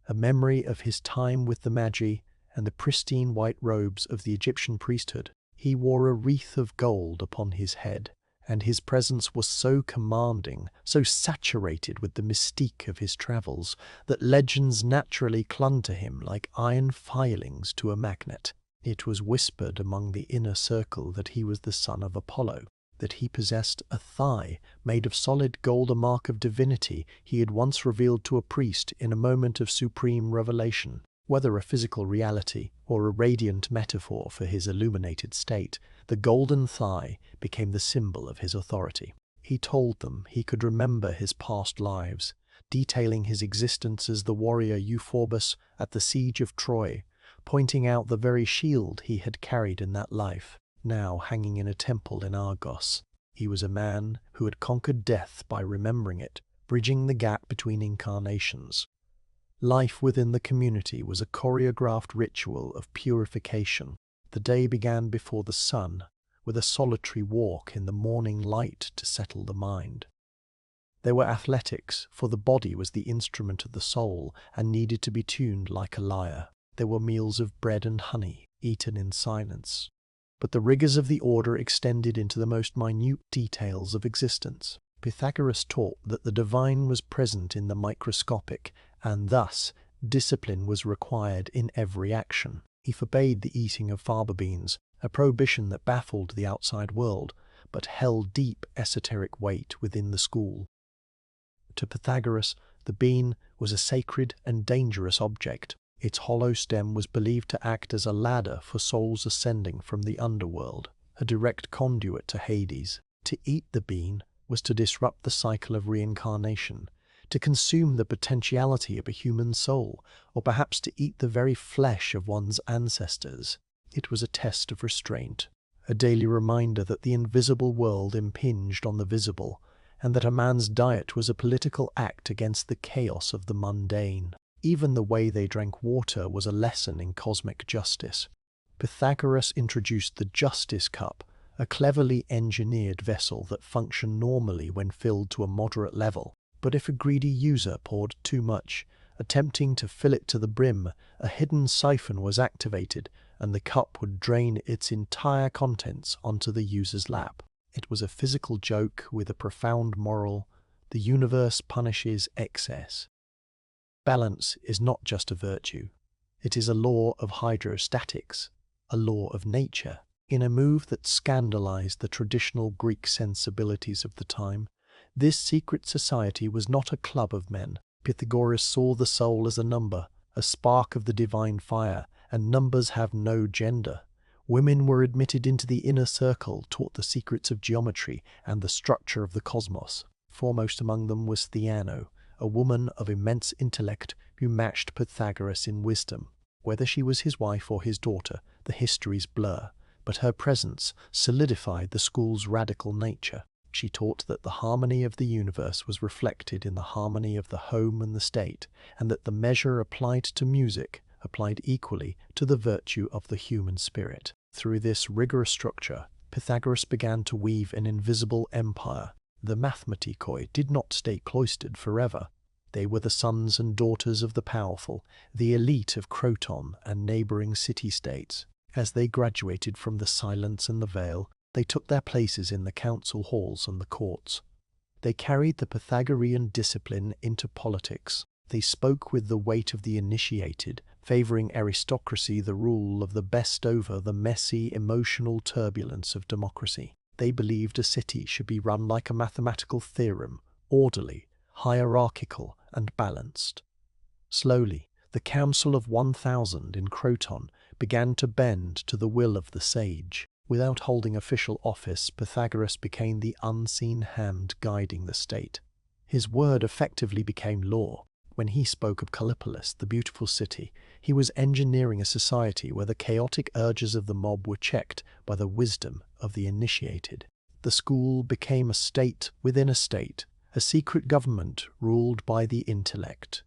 a memory of his time with the Magi and the pristine white robes of the Egyptian priesthood. He wore a wreath of gold upon his head, and his presence was so commanding, so saturated with the mystique of his travels, that legends naturally clung to him like iron filings to a magnet. It was whispered among the inner circle that he was the son of Apollo, that he possessed a thigh made of solid gold, a mark of divinity he had once revealed to a priest in a moment of supreme revelation. Whether a physical reality or a radiant metaphor for his illuminated state, the golden thigh became the symbol of his authority. He told them he could remember his past lives, detailing his existence as the warrior Euphorbus at the siege of Troy, pointing out the very shield he had carried in that life, now hanging in a temple in Argos. He was a man who had conquered death by remembering it, bridging the gap between incarnations. Life within the community was a choreographed ritual of purification. The day began before the sun, with a solitary walk in the morning light to settle the mind. There were athletics, for the body was the instrument of the soul and needed to be tuned like a lyre. There were meals of bread and honey, eaten in silence. But the rigors of the order extended into the most minute details of existence. Pythagoras taught that the divine was present in the microscopic, and thus discipline was required in every action. He forbade the eating of fava beans, a prohibition that baffled the outside world, but held deep esoteric weight within the school. To Pythagoras, the bean was a sacred and dangerous object. Its hollow stem was believed to act as a ladder for souls ascending from the underworld, a direct conduit to Hades. To eat the bean was to disrupt the cycle of reincarnation, to consume the potentiality of a human soul, or perhaps to eat the very flesh of one's ancestors. It was a test of restraint, a daily reminder that the invisible world impinged on the visible, and that a man's diet was a political act against the chaos of the mundane. Even the way they drank water was a lesson in cosmic justice. Pythagoras introduced the justice cup, a cleverly engineered vessel that functioned normally when filled to a moderate level. But if a greedy user poured too much, attempting to fill it to the brim, a hidden siphon was activated, and the cup would drain its entire contents onto the user's lap. It was a physical joke with a profound moral. The universe punishes excess. Balance is not just a virtue. It is a law of hydrostatics, a law of nature. In a move that scandalized the traditional Greek sensibilities of the time, this secret society was not a club of men. Pythagoras saw the soul as a number, a spark of the divine fire, and numbers have no gender. Women were admitted into the inner circle, taught the secrets of geometry and the structure of the cosmos. Foremost among them was Theano, a woman of immense intellect who matched Pythagoras in wisdom. Whether she was his wife or his daughter, the histories blur, but her presence solidified the school's radical nature. She taught that the harmony of the universe was reflected in the harmony of the home and the state, and that the measure applied to music applied equally to the virtue of the human spirit. Through this rigorous structure, Pythagoras began to weave an invisible empire. The mathematikoi did not stay cloistered forever. They were the sons and daughters of the powerful, the elite of Croton and neighboring city-states. As they graduated from the silence and the veil, they took their places in the council halls and the courts. They carried the Pythagorean discipline into politics. They spoke with the weight of the initiated, favoring aristocracy, the rule of the best over the messy, emotional turbulence of democracy. They believed a city should be run like a mathematical theorem, orderly, hierarchical, and balanced. Slowly, the Council of 1000 in Croton began to bend to the will of the sage. Without holding official office, Pythagoras became the unseen hand guiding the state. His word effectively became law. When he spoke of Callipolis, the beautiful city, he was engineering a society where the chaotic urges of the mob were checked by the wisdom of the initiated. The school became a state within a state, a secret government ruled by the intellect.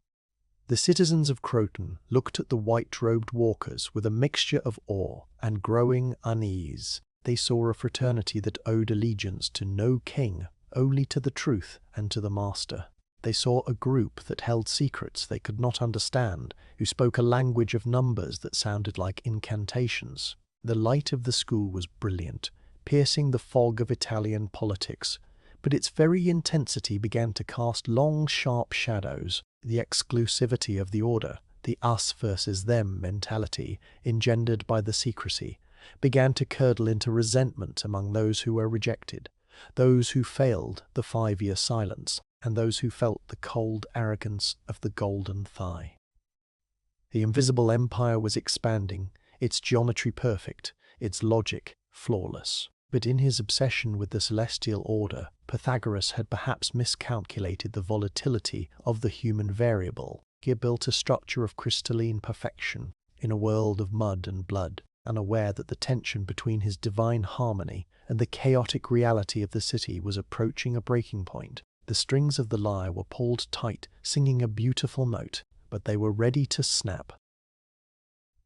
The citizens of Croton looked at the white-robed walkers with a mixture of awe and growing unease. They saw a fraternity that owed allegiance to no king, only to the truth and to the master. They saw a group that held secrets they could not understand, who spoke a language of numbers that sounded like incantations. The light of the school was brilliant, piercing the fog of Italian politics, but its very intensity began to cast long, sharp shadows. The exclusivity of the order, the us versus them mentality engendered by the secrecy, began to curdle into resentment among those who were rejected, those who failed the 5-year silence, and those who felt the cold arrogance of the golden thigh. The invisible empire was expanding, its geometry perfect, its logic flawless. But in his obsession with the celestial order, Pythagoras had perhaps miscalculated the volatility of the human variable. He had built a structure of crystalline perfection in a world of mud and blood, unaware that the tension between his divine harmony and the chaotic reality of the city was approaching a breaking point. The strings of the lyre were pulled tight, singing a beautiful note, but they were ready to snap.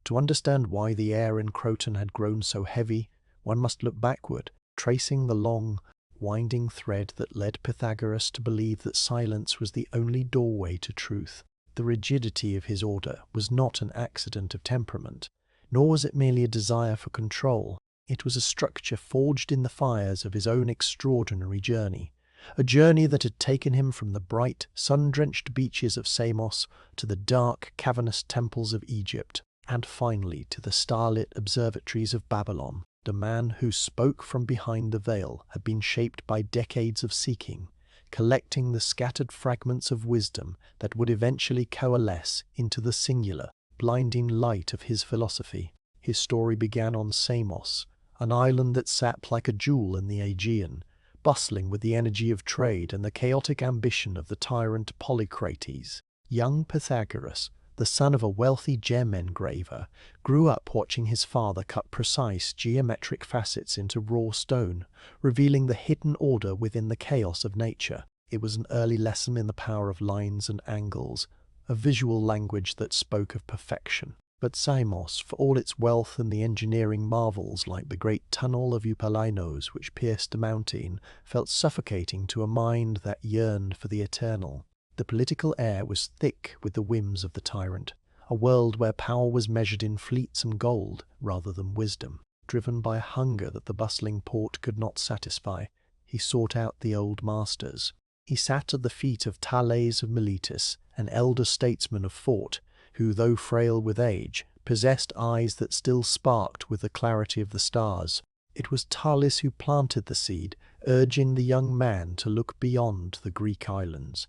To understand why the air in Croton had grown so heavy, one must look backward, tracing the long, winding thread that led Pythagoras to believe that silence was the only doorway to truth. The rigidity of his order was not an accident of temperament, nor was it merely a desire for control. It was a structure forged in the fires of his own extraordinary journey, a journey that had taken him from the bright, sun-drenched beaches of Samos to the dark, cavernous temples of Egypt, and finally to the starlit observatories of Babylon. The man who spoke from behind the veil had been shaped by decades of seeking, collecting the scattered fragments of wisdom that would eventually coalesce into the singular, blinding light of his philosophy. His story began on Samos, an island that sat like a jewel in the Aegean, bustling with the energy of trade and the chaotic ambition of the tyrant Polycrates. Young Pythagoras, the son of a wealthy gem engraver, grew up watching his father cut precise geometric facets into raw stone, revealing the hidden order within the chaos of nature. It was an early lesson in the power of lines and angles, a visual language that spoke of perfection. But Samos, for all its wealth and the engineering marvels like the great tunnel of Eupalinos which pierced the mountain, felt suffocating to a mind that yearned for the eternal. The political air was thick with the whims of the tyrant, a world where power was measured in fleets and gold rather than wisdom. Driven by a hunger that the bustling port could not satisfy, he sought out the old masters. He sat at the feet of Thales of Miletus, an elder statesman of thought, who, though frail with age, possessed eyes that still sparked with the clarity of the stars. It was Thales who planted the seed, urging the young man to look beyond the Greek islands,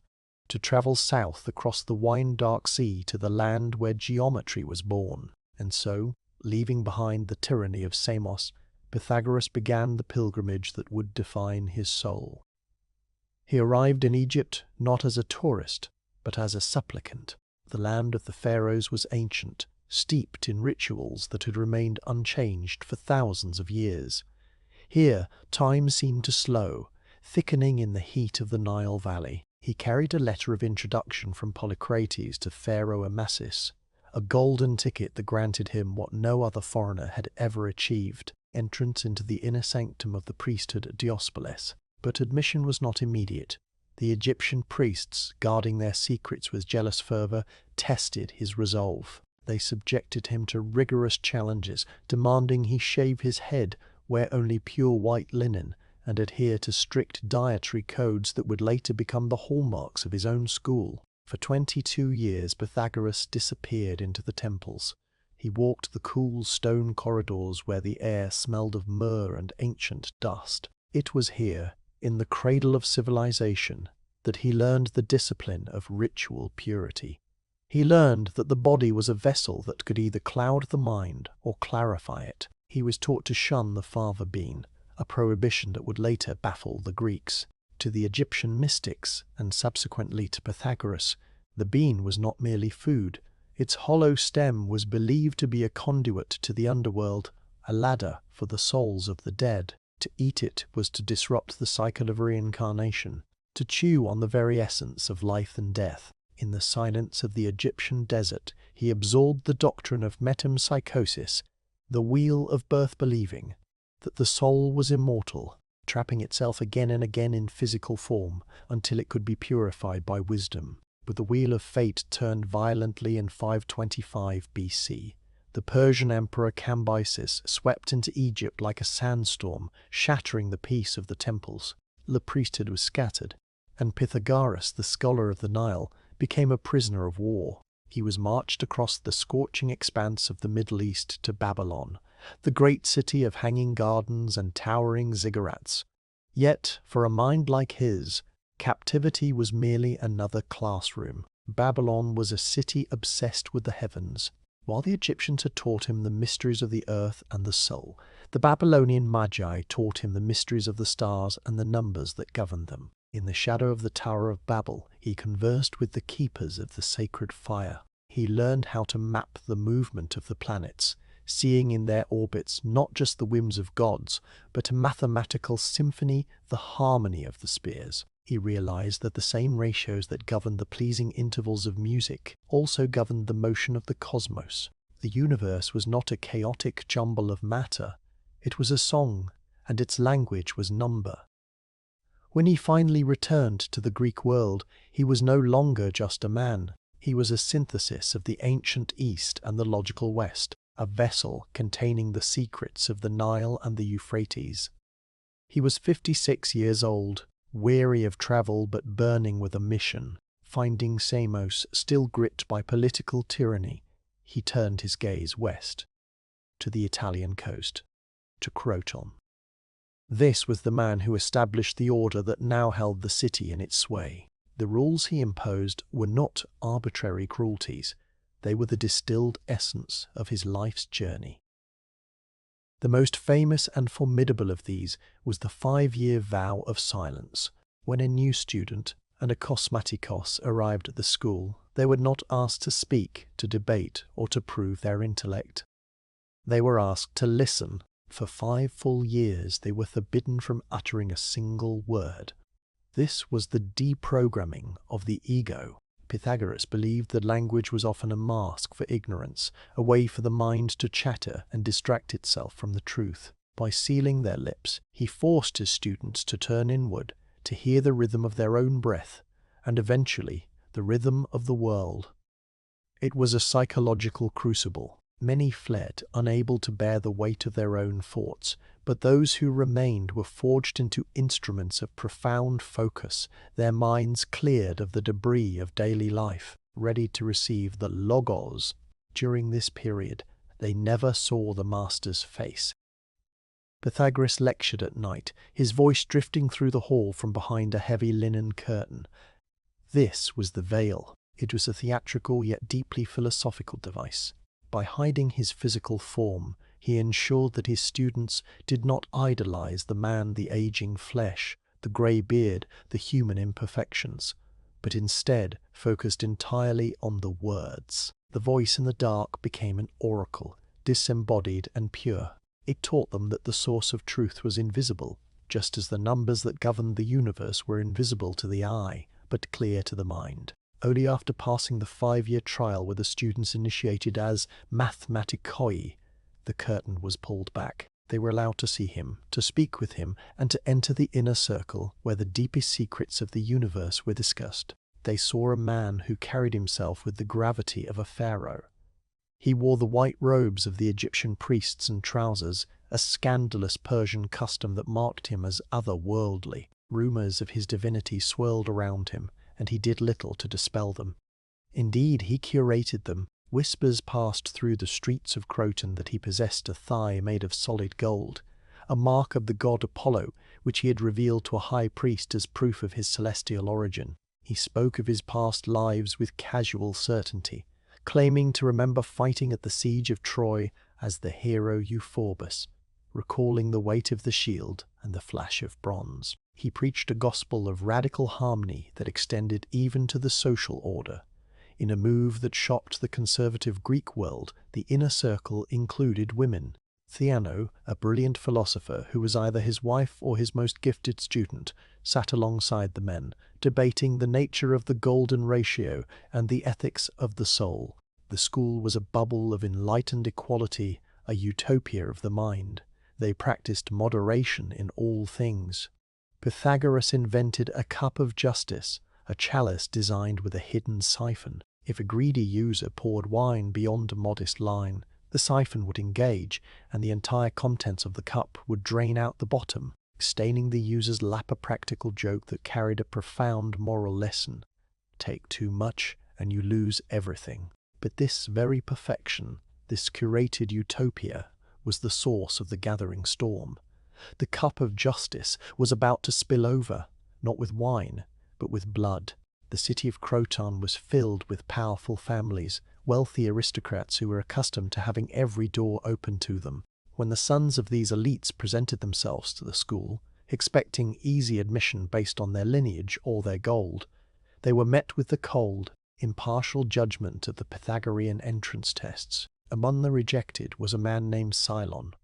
to travel south across the wine-dark sea to the land where geometry was born. And so, leaving behind the tyranny of Samos, Pythagoras began the pilgrimage that would define his soul. He arrived in Egypt not as a tourist, but as a supplicant. The land of the pharaohs was ancient, steeped in rituals that had remained unchanged for thousands of years. Here, time seemed to slow, thickening in the heat of the Nile Valley. He carried a letter of introduction from Polycrates to Pharaoh Amasis, a golden ticket that granted him what no other foreigner had ever achieved, entrance into the inner sanctum of the priesthood at Diospolis. But admission was not immediate. The Egyptian priests, guarding their secrets with jealous fervor, tested his resolve. They subjected him to rigorous challenges, demanding he shave his head, wear only pure white linen, and adhere to strict dietary codes that would later become the hallmarks of his own school. For 22 years Pythagoras disappeared into the temples. He walked the cool stone corridors where the air smelled of myrrh and ancient dust. It was here, in the cradle of civilization, that he learned the discipline of ritual purity. He learned that the body was a vessel that could either cloud the mind or clarify it. He was taught to shun the fava bean, a prohibition that would later baffle the Greeks. To the Egyptian mystics, and subsequently to Pythagoras, the bean was not merely food. Its hollow stem was believed to be a conduit to the underworld, a ladder for the souls of the dead. To eat it was to disrupt the cycle of reincarnation, to chew on the very essence of life and death. In the silence of the Egyptian desert, he absorbed the doctrine of metempsychosis, the wheel of birth, believing that the soul was immortal, trapping itself again and again in physical form until it could be purified by wisdom. But the wheel of fate turned violently in 525 BC. The Persian emperor Cambyses swept into Egypt like a sandstorm, shattering the peace of the temples. The priesthood was scattered, and Pythagoras, the scholar of the Nile, became a prisoner of war. He was marched across the scorching expanse of the Middle East to Babylon, the great city of hanging gardens and towering ziggurats. Yet, for a mind like his, captivity was merely another classroom. Babylon was a city obsessed with the heavens. While the Egyptians had taught him the mysteries of the earth and the soul, the Babylonian magi taught him the mysteries of the stars and the numbers that governed them. In the shadow of the Tower of Babel, he conversed with the keepers of the sacred fire. He learned how to map the movement of the planets, seeing in their orbits not just the whims of gods, but a mathematical symphony, the harmony of the spheres. He realized that the same ratios that governed the pleasing intervals of music also governed the motion of the cosmos. The universe was not a chaotic jumble of matter. It was a song, and its language was number. When he finally returned to the Greek world, he was no longer just a man. He was a synthesis of the ancient East and the logical West, a vessel containing the secrets of the Nile and the Euphrates. He was 56 years old, weary of travel but burning with a mission. Finding Samos still gripped by political tyranny, he turned his gaze west, to the Italian coast, to Croton. This was the man who established the order that now held the city in its sway. The rules he imposed were not arbitrary cruelties. They were the distilled essence of his life's journey. The most famous and formidable of these was the 5-year vow of silence. When a new student and a kosmatikos arrived at the school, they were not asked to speak, to debate, or to prove their intellect. They were asked to listen. For 5 full years they were forbidden from uttering a single word. This was the deprogramming of the ego. Pythagoras believed that language was often a mask for ignorance, a way for the mind to chatter and distract itself from the truth. By sealing their lips, he forced his students to turn inward, to hear the rhythm of their own breath, and eventually the rhythm of the world. It was a psychological crucible. Many fled, unable to bear the weight of their own thoughts, but those who remained were forged into instruments of profound focus, their minds cleared of the debris of daily life, ready to receive the logos. During this period, they never saw the master's face. Pythagoras lectured at night, his voice drifting through the hall from behind a heavy linen curtain. This was the veil. It was a theatrical yet deeply philosophical device. By hiding his physical form, he ensured that his students did not idolize the man, the aging flesh, the grey beard, the human imperfections, but instead focused entirely on the words. The voice in the dark became an oracle, disembodied and pure. It taught them that the source of truth was invisible, just as the numbers that governed the universe were invisible to the eye, but clear to the mind. Only after passing the 5-year trial were the students initiated as mathematikoi. The curtain was pulled back. They were allowed to see him, to speak with him, and to enter the inner circle where the deepest secrets of the universe were discussed. They saw a man who carried himself with the gravity of a pharaoh. He wore the white robes of the Egyptian priests and trousers, a scandalous Persian custom that marked him as otherworldly. Rumors of his divinity swirled around him, and he did little to dispel them. Indeed, he curated them. Whispers passed through the streets of Croton that he possessed a thigh made of solid gold, a mark of the god Apollo, which he had revealed to a high priest as proof of his celestial origin. He spoke of his past lives with casual certainty, claiming to remember fighting at the siege of Troy as the hero Euphorbus, recalling the weight of the shield and the flash of bronze. He preached a gospel of radical harmony that extended even to the social order. In a move that shocked the conservative Greek world, the inner circle included women. Theano, a brilliant philosopher who was either his wife or his most gifted student, sat alongside the men, debating the nature of the golden ratio and the ethics of the soul. The school was a bubble of enlightened equality, a utopia of the mind. They practiced moderation in all things. Pythagoras invented a cup of justice, a chalice designed with a hidden siphon. If a greedy user poured wine beyond a modest line, the siphon would engage, and the entire contents of the cup would drain out the bottom, staining the user's lap. A practical joke that carried a profound moral lesson. Take too much, and you lose everything. But this very perfection, this curated utopia, was the source of the gathering storm. The cup of justice was about to spill over, not with wine, but with blood. The city of Croton was filled with powerful families, wealthy aristocrats who were accustomed to having every door open to them. When the sons of these elites presented themselves to the school, expecting easy admission based on their lineage or their gold, they were met with the cold, impartial judgment of the Pythagorean entrance tests. Among the rejected was a man named Cylon.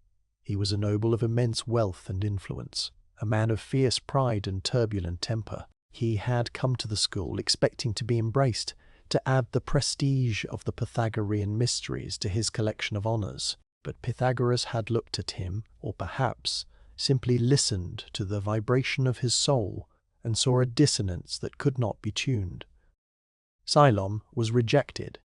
He was a noble of immense wealth and influence, a man of fierce pride and turbulent temper. He had come to the school expecting to be embraced, to add the prestige of the Pythagorean mysteries to his collection of honors. But Pythagoras had looked at him, or perhaps simply listened to the vibration of his soul, and saw a dissonance that could not be tuned. Cylon was rejected.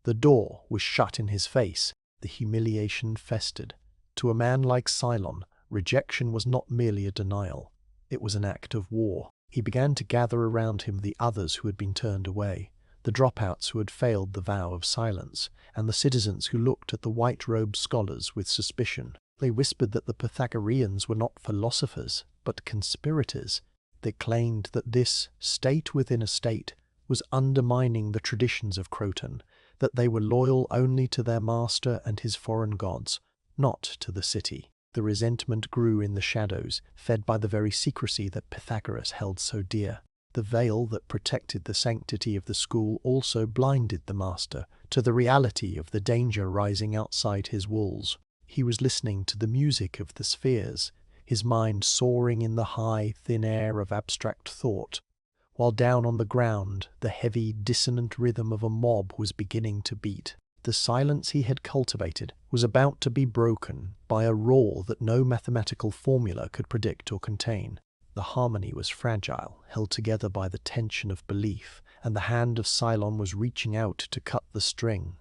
The door was shut in his face. The humiliation festered. To a man like Cylon, rejection was not merely a denial. It was an act of war. He began to gather around him the others who had been turned away, the dropouts who had failed the vow of silence, and the citizens who looked at the white-robed scholars with suspicion. They whispered that the Pythagoreans were not philosophers, but conspirators. They claimed that this state within a state was undermining the traditions of Croton, that they were loyal only to their master and his foreign gods, not to the city. The resentment grew in the shadows, fed by the very secrecy that Pythagoras held so dear. The veil that protected the sanctity of the school also blinded the master to the reality of the danger rising outside his walls. He was listening to the music of the spheres, his mind soaring in the high, thin air of abstract thought, while down on the ground the heavy, dissonant rhythm of a mob was beginning to beat. The silence he had cultivated was about to be broken by a roar that no mathematical formula could predict or contain. The harmony was fragile, held together by the tension of belief, and the hand of Cylon was reaching out to cut the string.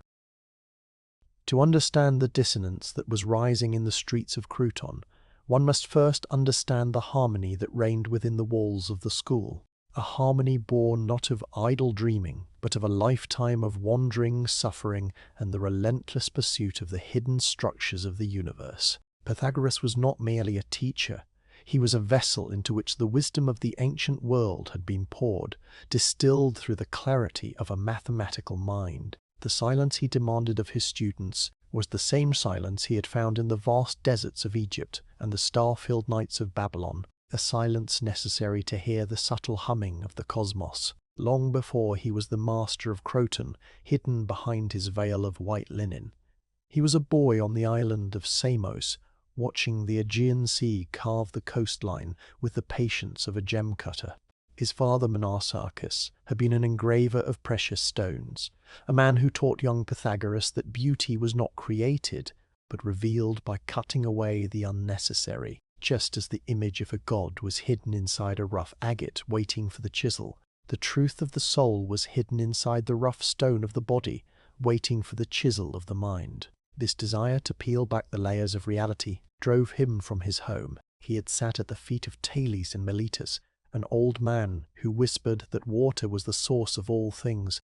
To understand the dissonance that was rising in the streets of Croton, one must first understand the harmony that reigned within the walls of the school. A harmony born not of idle dreaming, but of a lifetime of wandering, suffering, and the relentless pursuit of the hidden structures of the universe. Pythagoras was not merely a teacher. He was a vessel into which the wisdom of the ancient world had been poured, distilled through the clarity of a mathematical mind. The silence he demanded of his students was the same silence he had found in the vast deserts of Egypt and the star-filled nights of Babylon, a silence necessary to hear the subtle humming of the cosmos. Long before he was the master of Croton, hidden behind his veil of white linen, he was a boy on the island of Samos, watching the Aegean Sea carve the coastline with the patience of a gem cutter. His father, Menarchus, had been an engraver of precious stones, a man who taught young Pythagoras that beauty was not created, but revealed by cutting away the unnecessary. Just as the image of a god was hidden inside a rough agate waiting for the chisel, the truth of the soul was hidden inside the rough stone of the body, waiting for the chisel of the mind. This desire to peel back the layers of reality drove him from his home. He had sat at the feet of Thales in Miletus, an old man who whispered that water was the source of all things.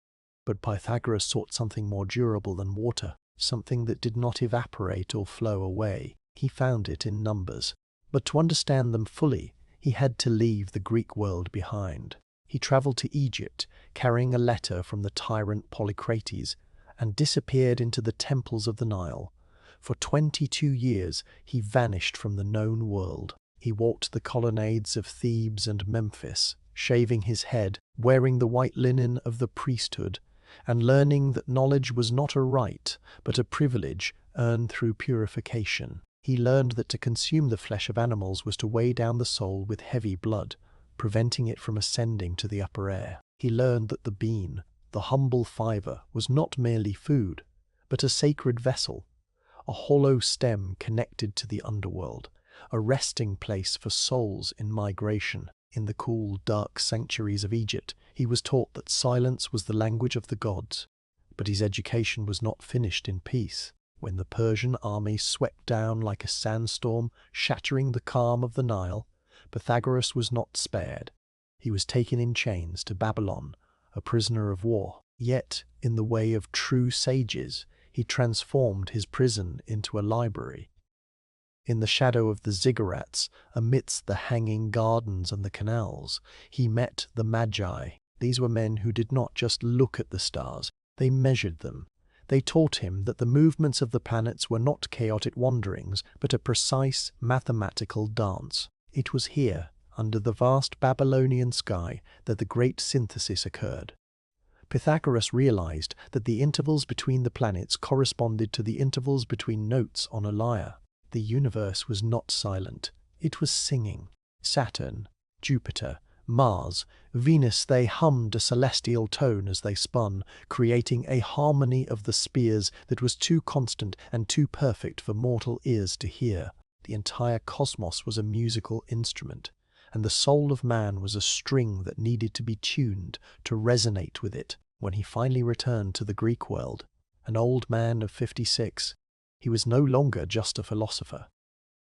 But Pythagoras sought something more durable than water, something that did not evaporate or flow away. He found it in numbers. But to understand them fully, he had to leave the Greek world behind. He travelled to Egypt, carrying a letter from the tyrant Polycrates, and disappeared into the temples of the Nile. For 22 years he vanished from the known world. He walked the colonnades of Thebes and Memphis, shaving his head, wearing the white linen of the priesthood, and learning that knowledge was not a right, but a privilege earned through purification. He learned that to consume the flesh of animals was to weigh down the soul with heavy blood, preventing it from ascending to the upper air. He learned that the bean, the humble fiver, was not merely food, but a sacred vessel, a hollow stem connected to the underworld, a resting place for souls in migration. In the cool, dark sanctuaries of Egypt, he was taught that silence was the language of the gods. But his education was not finished in peace. When the Persian army swept down like a sandstorm, shattering the calm of the Nile, Pythagoras was not spared. He was taken in chains to Babylon, a prisoner of war. Yet, in the way of true sages, he transformed his prison into a library. In the shadow of the ziggurats, amidst the hanging gardens and the canals, he met the Magi. These were men who did not just look at the stars, they measured them. They taught him that the movements of the planets were not chaotic wanderings, but a precise mathematical dance. It was here, under the vast Babylonian sky, that the great synthesis occurred. Pythagoras realized that the intervals between the planets corresponded to the intervals between notes on a lyre. The universe was not silent, it was singing. Saturn, Jupiter, Mars, Venus, they hummed a celestial tone as they spun, creating a harmony of the spheres that was too constant and too perfect for mortal ears to hear. The entire cosmos was a musical instrument, and the soul of man was a string that needed to be tuned to resonate with it. When he finally returned to the Greek world, an old man of 56, he was no longer just a philosopher.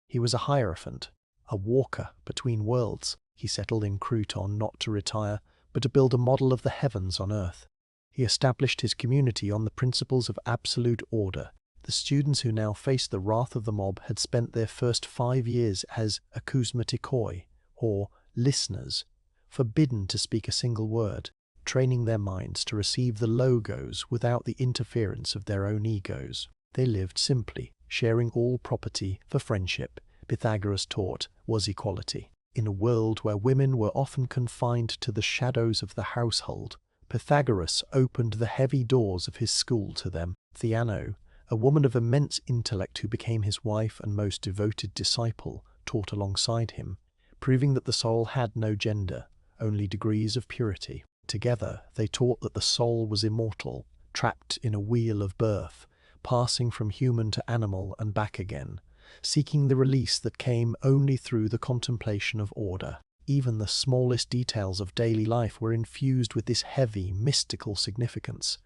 He was a hierophant, a walker between worlds. He settled in Croton not to retire, but to build a model of the heavens on earth. He established his community on the principles of absolute order. The students who now faced the wrath of the mob had spent their first 5 years as akousmatikoi, or listeners, forbidden to speak a single word, training their minds to receive the logos without the interference of their own egos. They lived simply, sharing all property, for friendship, Pythagoras taught, was equality. In a world where women were often confined to the shadows of the household, Pythagoras opened the heavy doors of his school to them. Theano, a woman of immense intellect who became his wife and most devoted disciple, taught alongside him, proving that the soul had no gender, only degrees of purity. Together, they taught that the soul was immortal, trapped in a wheel of birth, passing from human to animal and back again, seeking the release that came only through the contemplation of order. Even the smallest details of daily life were infused with this heavy, mystical significance.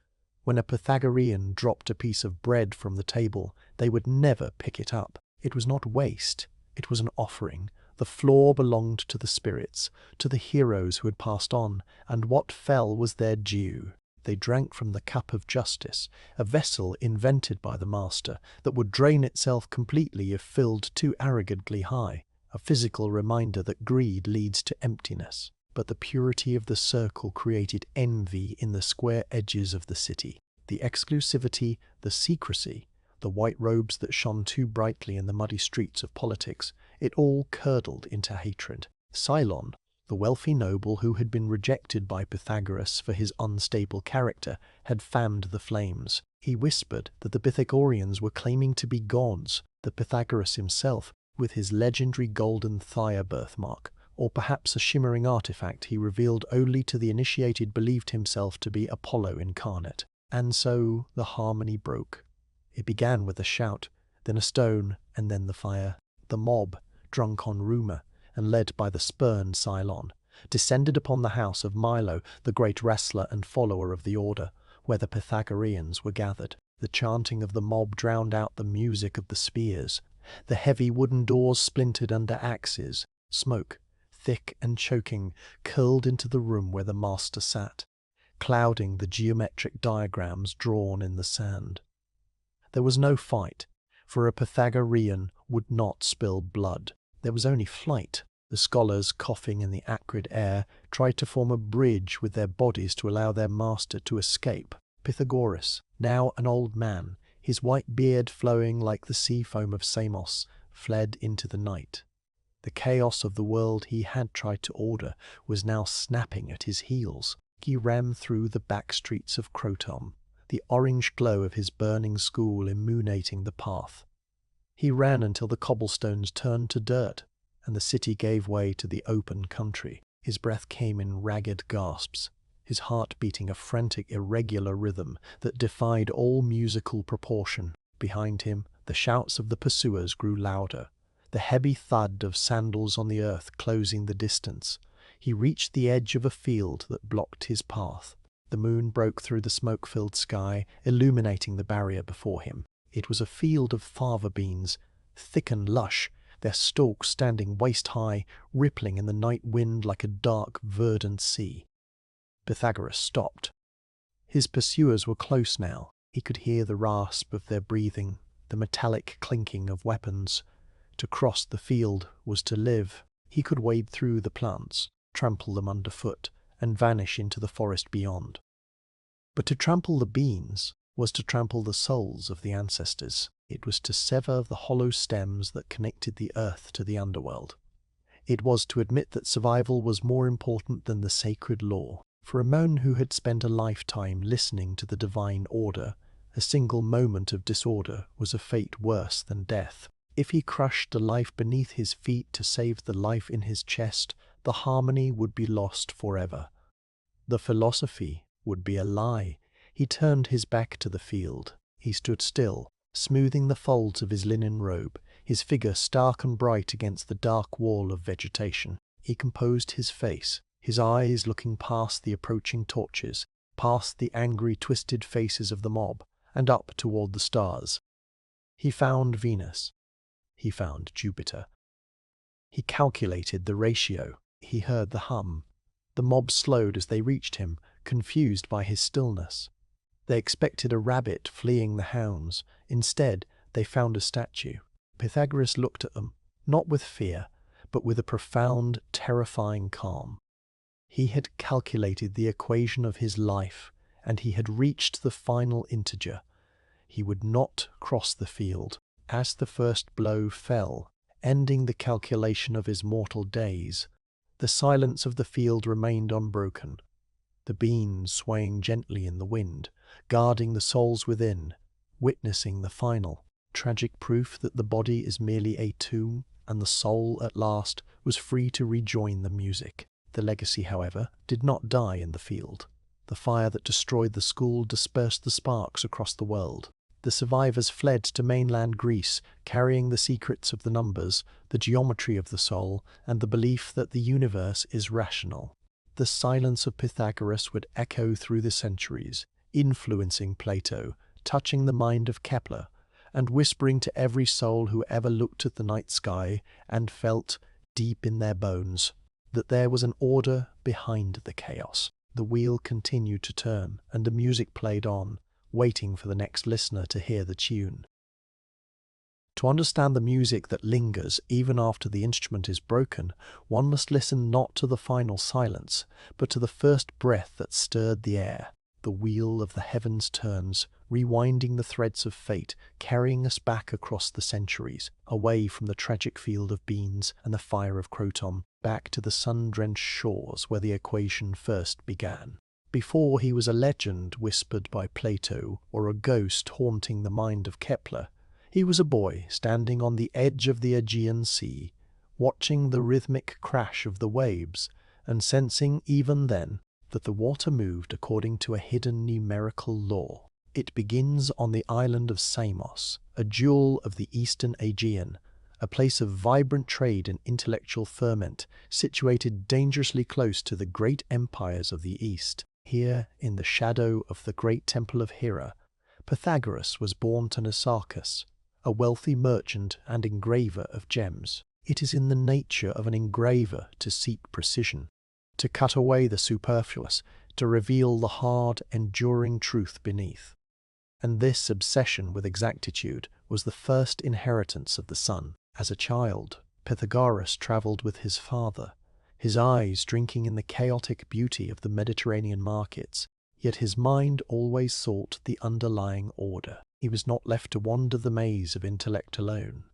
When a Pythagorean dropped a piece of bread from the table, they would never pick it up. It was not waste, it was an offering. The floor belonged to the spirits, to the heroes who had passed on, and what fell was their due. They drank from the cup of justice, a vessel invented by the master that would drain itself completely if filled too arrogantly high, a physical reminder that greed leads to emptiness. But the purity of the circle created envy in the square edges of the city. The exclusivity, the secrecy, the white robes that shone too brightly in the muddy streets of politics, it all curdled into hatred. Cylon, the wealthy noble who had been rejected by Pythagoras for his unstable character, had fanned the flames. He whispered that the Pythagoreans were claiming to be gods, that Pythagoras himself, with his legendary golden thyre birthmark, or perhaps a shimmering artifact he revealed only to the initiated, believed himself to be Apollo incarnate. And so the harmony broke. It began with a shout, then a stone, and then the fire. The mob, drunk on rumour, and led by the spurned Cylon, descended upon the house of Milo, the great wrestler and follower of the order, where the Pythagoreans were gathered. The chanting of the mob drowned out the music of the spears. The heavy wooden doors splintered under axes. Smoke, thick and choking, curled into the room where the master sat, clouding the geometric diagrams drawn in the sand. There was no fight, for a Pythagorean would not spill blood. There was only flight. The scholars, coughing in the acrid air, tried to form a bridge with their bodies to allow their master to escape. Pythagoras, now an old man, his white beard flowing like the sea foam of Samos, fled into the night. The chaos of the world he had tried to order was now snapping at his heels. He ran through the back streets of Croton, the orange glow of his burning school illuminating the path. He ran until the cobblestones turned to dirt, and the city gave way to the open country. His breath came in ragged gasps, his heart beating a frantic, irregular rhythm that defied all musical proportion. Behind him, the shouts of the pursuers grew louder, the heavy thud of sandals on the earth closing the distance. He reached the edge of a field that blocked his path. The moon broke through the smoke-filled sky, illuminating the barrier before him. It was a field of fava beans, thick and lush, their stalks standing waist-high, rippling in the night wind like a dark, verdant sea. Pythagoras stopped. His pursuers were close now. He could hear the rasp of their breathing, the metallic clinking of weapons. To cross the field was to live. He could wade through the plants, trample them underfoot, and vanish into the forest beyond. But to trample the beans was to trample the souls of the ancestors. It was to sever the hollow stems that connected the earth to the underworld. It was to admit that survival was more important than the sacred law. For a man who had spent a lifetime listening to the divine order, a single moment of disorder was a fate worse than death. If he crushed the life beneath his feet to save the life in his chest, the harmony would be lost forever. The philosophy would be a lie. He turned his back to the field. He stood still, smoothing the folds of his linen robe, his figure stark and bright against the dark wall of vegetation. He composed his face, his eyes looking past the approaching torches, past the angry, twisted faces of the mob, and up toward the stars. He found Venus. He found Jupiter. He calculated the ratio. He heard the hum. The mob slowed as they reached him, confused by his stillness. They expected a rabbit fleeing the hounds. Instead, they found a statue. Pythagoras looked at them, not with fear, but with a profound, terrifying calm. He had calculated the equation of his life, and he had reached the final integer. He would not cross the field. As the first blow fell, ending the calculation of his mortal days, the silence of the field remained unbroken, the beans swaying gently in the wind, guarding the souls within, witnessing the final, tragic proof that the body is merely a tomb, and the soul, at last, was free to rejoin the music. The legacy, however, did not die in the field. The fire that destroyed the school dispersed the sparks across the world. The survivors fled to mainland Greece, carrying the secrets of the numbers, the geometry of the soul, and the belief that the universe is rational. The silence of Pythagoras would echo through the centuries, influencing Plato, touching the mind of Kepler, and whispering to every soul who ever looked at the night sky and felt, deep in their bones, that there was an order behind the chaos. The wheel continued to turn, and the music played on, waiting for the next listener to hear the tune. To understand the music that lingers even after the instrument is broken, one must listen not to the final silence, but to the first breath that stirred the air. The wheel of the heavens turns, rewinding the threads of fate, carrying us back across the centuries, away from the tragic field of beans and the fire of Croton, back to the sun-drenched shores where the equation first began. Before he was a legend whispered by Plato or a ghost haunting the mind of Kepler, he was a boy standing on the edge of the Aegean Sea, watching the rhythmic crash of the waves and sensing even then that the water moved according to a hidden numerical law. It begins on the island of Samos, a jewel of the eastern Aegean, a place of vibrant trade and intellectual ferment, situated dangerously close to the great empires of the East. Here, in the shadow of the great temple of Hera, Pythagoras was born to Nisarchus, a wealthy merchant and engraver of gems. It is in the nature of an engraver to seek precision, to cut away the superfluous, to reveal the hard, enduring truth beneath. And this obsession with exactitude was the first inheritance of the son. As a child, Pythagoras travelled with his father, his eyes drinking in the chaotic beauty of the Mediterranean markets, yet his mind always sought the underlying order. He was not left to wander the maze of intellect alone.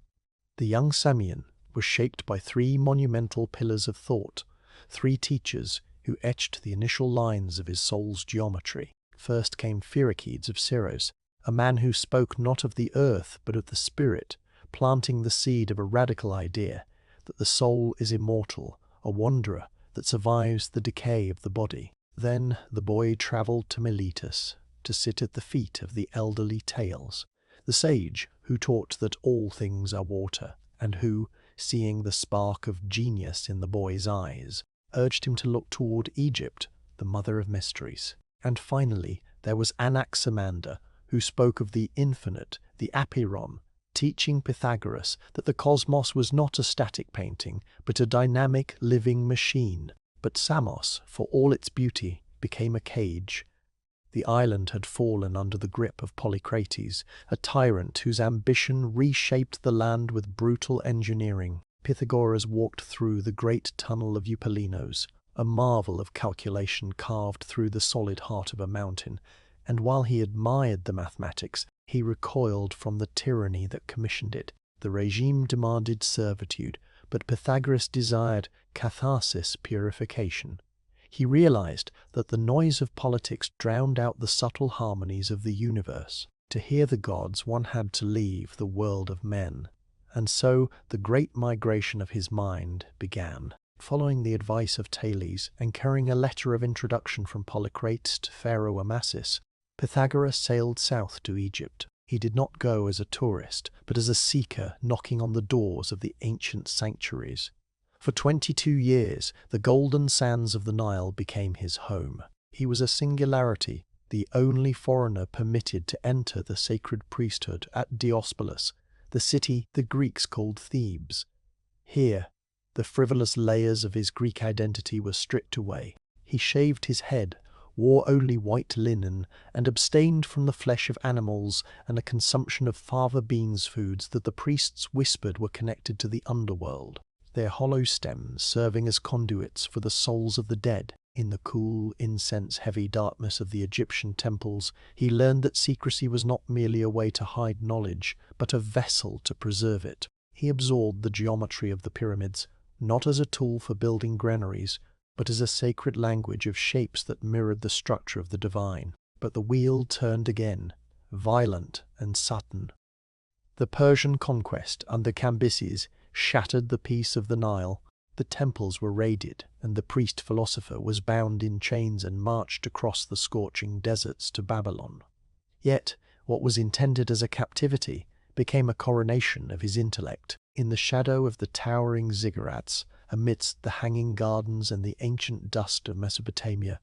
The young Samian was shaped by three monumental pillars of thought, three teachers who etched the initial lines of his soul's geometry. First came Pythagoras of Syros, a man who spoke not of the earth but of the spirit, planting the seed of a radical idea that the soul is immortal, a wanderer that survives the decay of the body. Then the boy travelled to Miletus to sit at the feet of the elderly Thales, the sage who taught that all things are water, and who, seeing the spark of genius in the boy's eyes, urged him to look toward Egypt, the mother of mysteries. And finally, there was Anaximander, who spoke of the infinite, the apeiron, teaching Pythagoras that the cosmos was not a static painting, but a dynamic, living machine. But Samos, for all its beauty, became a cage. The island had fallen under the grip of Polycrates, a tyrant whose ambition reshaped the land with brutal engineering. Pythagoras walked through the great tunnel of Eupolinos, a marvel of calculation carved through the solid heart of a mountain, and while he admired the mathematics, he recoiled from the tyranny that commissioned it. The regime demanded servitude, but Pythagoras desired catharsis, purification. He realized that the noise of politics drowned out the subtle harmonies of the universe. To hear the gods, one had to leave the world of men. And so the great migration of his mind began. Following the advice of Thales and carrying a letter of introduction from Polycrates to Pharaoh Amasis, Pythagoras sailed south to Egypt. He did not go as a tourist, but as a seeker knocking on the doors of the ancient sanctuaries. For 22 years, the golden sands of the Nile became his home. He was a singularity, the only foreigner permitted to enter the sacred priesthood at Diospolis, the city the Greeks called Thebes. Here, the frivolous layers of his Greek identity were stripped away. He shaved his head, wore only white linen, and abstained from the flesh of animals and the consumption of fava beans foods that the priests whispered were connected to the underworld, their hollow stems serving as conduits for the souls of the dead. In the cool, incense-heavy darkness of the Egyptian temples, he learned that secrecy was not merely a way to hide knowledge, but a vessel to preserve it. He absorbed the geometry of the pyramids, not as a tool for building granaries, but as a sacred language of shapes that mirrored the structure of the divine. But the wheel turned again, violent and sudden. The Persian conquest under Cambyses shattered the peace of the Nile. The temples were raided, and the priest-philosopher was bound in chains and marched across the scorching deserts to Babylon. Yet, what was intended as a captivity became a coronation of his intellect. In the shadow of the towering ziggurats, amidst the hanging gardens and the ancient dust of Mesopotamia,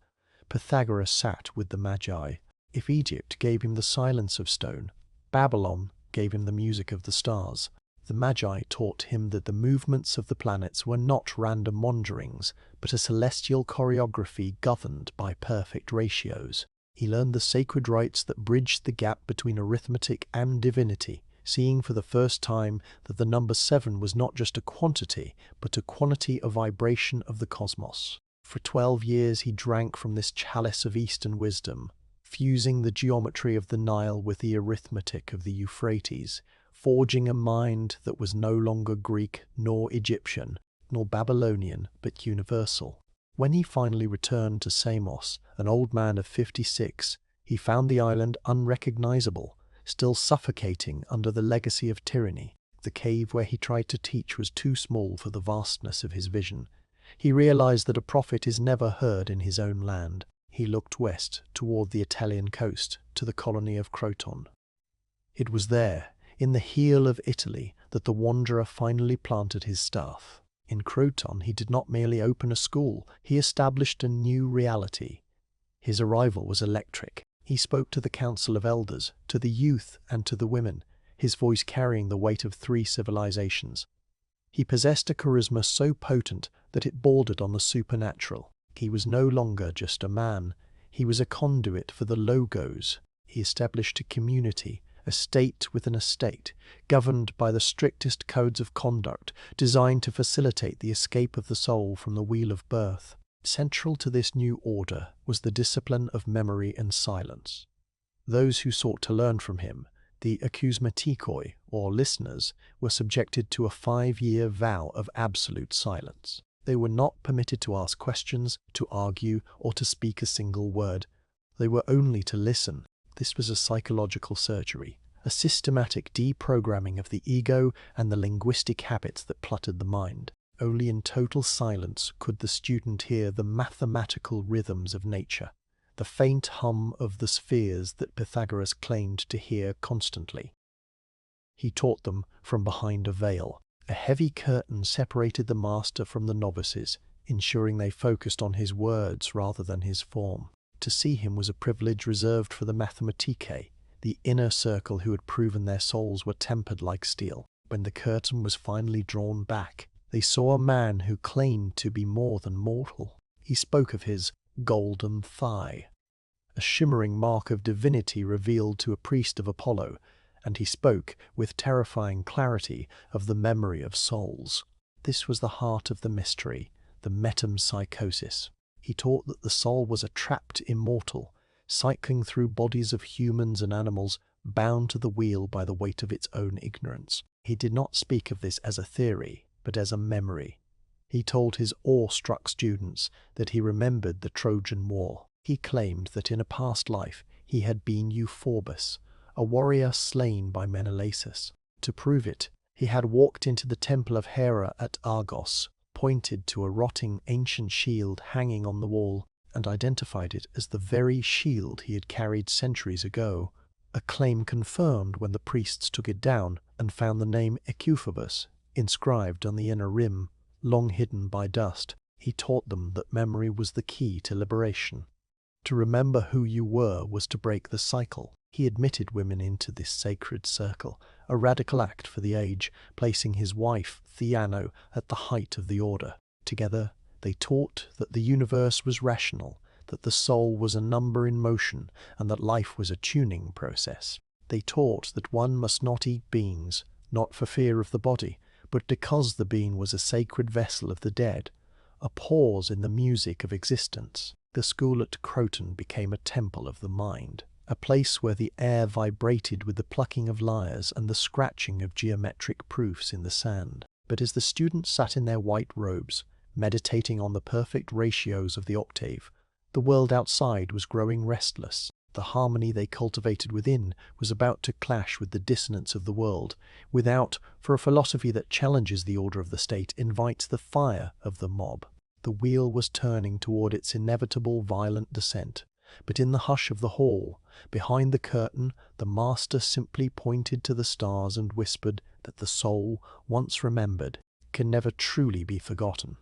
Pythagoras sat with the Magi. If Egypt gave him the silence of stone, Babylon gave him the music of the stars. The Magi taught him that the movements of the planets were not random wanderings, but a celestial choreography governed by perfect ratios. He learned the sacred rites that bridged the gap between arithmetic and divinity, seeing for the first time that the number 7 was not just a quantity, but a quantity of vibration of the cosmos. For 12 years he drank from this chalice of Eastern wisdom, fusing the geometry of the Nile with the arithmetic of the Euphrates, forging a mind that was no longer Greek nor Egyptian, nor Babylonian, but universal. When he finally returned to Samos, an old man of 56, he found the island unrecognizable, still suffocating under the legacy of tyranny. The cave where he tried to teach was too small for the vastness of his vision. He realized that a prophet is never heard in his own land. He looked west, toward the Italian coast, to the colony of Croton. It was there, in the heel of Italy, that the wanderer finally planted his staff. In Croton he did not merely open a school, he established a new reality. His arrival was electric. He spoke to the council of elders, to the youth and to the women, his voice carrying the weight of 3 civilizations. He possessed a charisma so potent that it bordered on the supernatural. He was no longer just a man. He was a conduit for the logos. He established a community, a state within a state, governed by the strictest codes of conduct designed to facilitate the escape of the soul from the wheel of birth. Central to this new order was the discipline of memory and silence. Those who sought to learn from him, the acousmatikoi, or listeners, were subjected to a 5-year vow of absolute silence. They were not permitted to ask questions, to argue, or to speak a single word. They were only to listen. This was a psychological surgery, a systematic deprogramming of the ego and the linguistic habits that cluttered the mind. Only in total silence could the student hear the mathematical rhythms of nature, the faint hum of the spheres that Pythagoras claimed to hear constantly. He taught them from behind a veil. A heavy curtain separated the master from the novices, ensuring they focused on his words rather than his form. To see him was a privilege reserved for the mathematician, the inner circle who had proven their souls were tempered like steel. When the curtain was finally drawn back, they saw a man who claimed to be more than mortal. He spoke of his golden thigh, a shimmering mark of divinity revealed to a priest of Apollo, and he spoke with terrifying clarity of the memory of souls. This was the heart of the mystery, the metempsychosis. He taught that the soul was a trapped immortal, cycling through bodies of humans and animals, bound to the wheel by the weight of its own ignorance. He did not speak of this as a theory, but as a memory. He told his awe-struck students that he remembered the Trojan War. He claimed that in a past life he had been Euphorbus, a warrior slain by Menelaus. To prove it, he had walked into the temple of Hera at Argos, pointed to a rotting ancient shield hanging on the wall, and identified it as the very shield he had carried centuries ago, a claim confirmed when the priests took it down and found the name Euphorbus inscribed on the inner rim. Long hidden by dust, he taught them that memory was the key to liberation. To remember who you were was to break the cycle. He admitted women into this sacred circle, a radical act for the age, placing his wife, Theano, at the height of the order. Together, they taught that the universe was rational, that the soul was a number in motion, and that life was a tuning process. They taught that one must not eat beans, not for fear of the body, but because the bean was a sacred vessel of the dead, a pause in the music of existence. The school at Croton became a temple of the mind, a place where the air vibrated with the plucking of lyres and the scratching of geometric proofs in the sand. But as the students sat in their white robes, meditating on the perfect ratios of the octave, the world outside was growing restless. The harmony they cultivated within was about to clash with the dissonance of the world, without, for a philosophy that challenges the order of the state invites the fire of the mob. The wheel was turning toward its inevitable violent descent, but in the hush of the hall, behind the curtain, the master simply pointed to the stars and whispered that the soul, once remembered, can never truly be forgotten.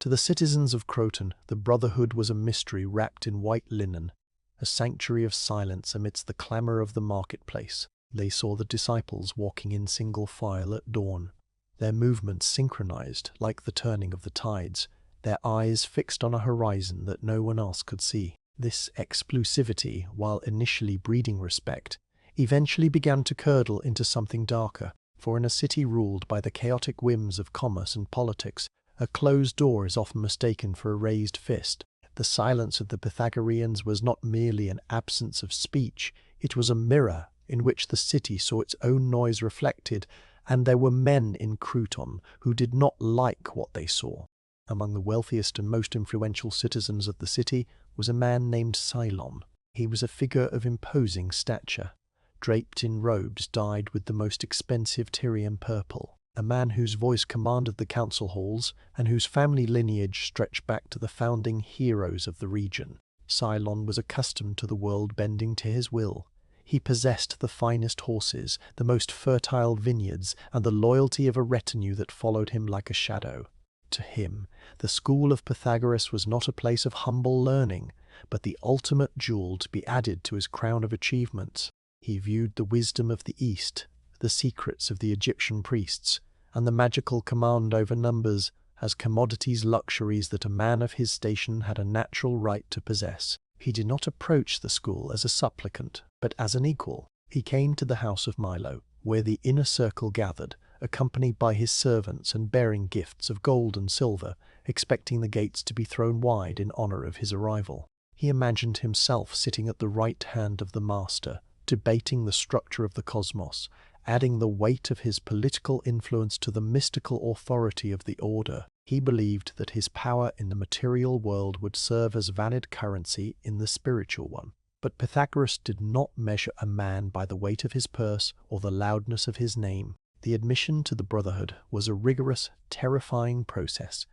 To the citizens of Croton, the brotherhood was a mystery wrapped in white linen, a sanctuary of silence amidst the clamour of the marketplace. They saw the disciples walking in single file at dawn, their movements synchronized like the turning of the tides, their eyes fixed on a horizon that no one else could see. This exclusivity, while initially breeding respect, eventually began to curdle into something darker, for in a city ruled by the chaotic whims of commerce and politics, a closed door is often mistaken for a raised fist. The silence of the Pythagoreans was not merely an absence of speech, it was a mirror in which the city saw its own noise reflected, and there were men in Croton who did not like what they saw. Among the wealthiest and most influential citizens of the city was a man named Cylon. He was a figure of imposing stature, draped in robes dyed with the most expensive Tyrian purple, a man whose voice commanded the council halls and whose family lineage stretched back to the founding heroes of the region. Cylon was accustomed to the world bending to his will. He possessed the finest horses, the most fertile vineyards, and the loyalty of a retinue that followed him like a shadow. To him, the school of Pythagoras was not a place of humble learning, but the ultimate jewel to be added to his crown of achievements. He viewed the wisdom of the East, the secrets of the Egyptian priests, and the magical command over numbers as commodities, luxuries that a man of his station had a natural right to possess. He did not approach the school as a supplicant, but as an equal. He came to the house of Milo, where the inner circle gathered, accompanied by his servants and bearing gifts of gold and silver, expecting the gates to be thrown wide in honor of his arrival. He imagined himself sitting at the right hand of the master, debating the structure of the cosmos, adding the weight of his political influence to the mystical authority of the order. He believed that his power in the material world would serve as valid currency in the spiritual one. But Pythagoras did not measure a man by the weight of his purse or the loudness of his name. The admission to the brotherhood was a rigorous, terrifying process,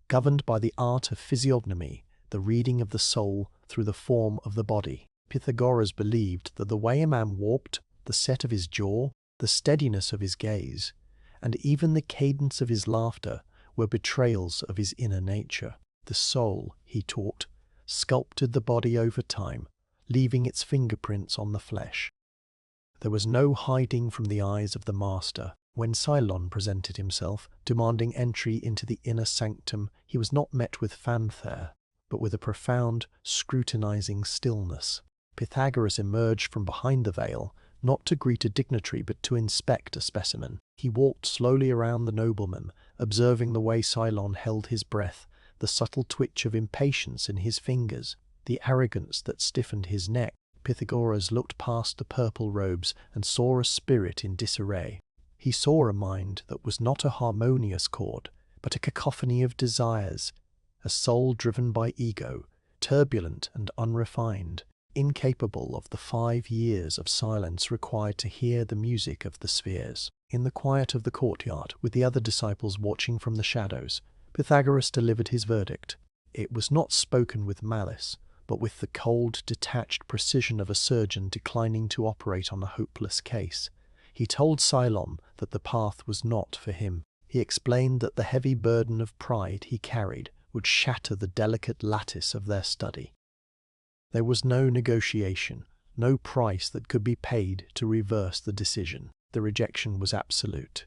governed by the art of physiognomy, the reading of the soul through the form of the body. Pythagoras believed that the way a man walked, the set of his jaw, the steadiness of his gaze, and even the cadence of his laughter were betrayals of his inner nature. The soul, he taught, sculpted the body over time, leaving its fingerprints on the flesh. There was no hiding from the eyes of the master. When Cylon presented himself, demanding entry into the inner sanctum, he was not met with fanfare, but with a profound, scrutinizing stillness. Pythagoras emerged from behind the veil, not to greet a dignitary but to inspect a specimen. He walked slowly around the nobleman, observing the way Cylon held his breath, the subtle twitch of impatience in his fingers, the arrogance that stiffened his neck. Pythagoras looked past the purple robes and saw a spirit in disarray. He saw a mind that was not a harmonious chord, but a cacophony of desires, a soul driven by ego, turbulent and unrefined, incapable of the 5 years of silence required to hear the music of the spheres. In the quiet of the courtyard, with the other disciples watching from the shadows, Pythagoras delivered his verdict. It was not spoken with malice, but with the cold, detached precision of a surgeon declining to operate on a hopeless case. He told Cylon that the path was not for him. He explained that the heavy burden of pride he carried would shatter the delicate lattice of their study. There was no negotiation, no price that could be paid to reverse the decision. The rejection was absolute.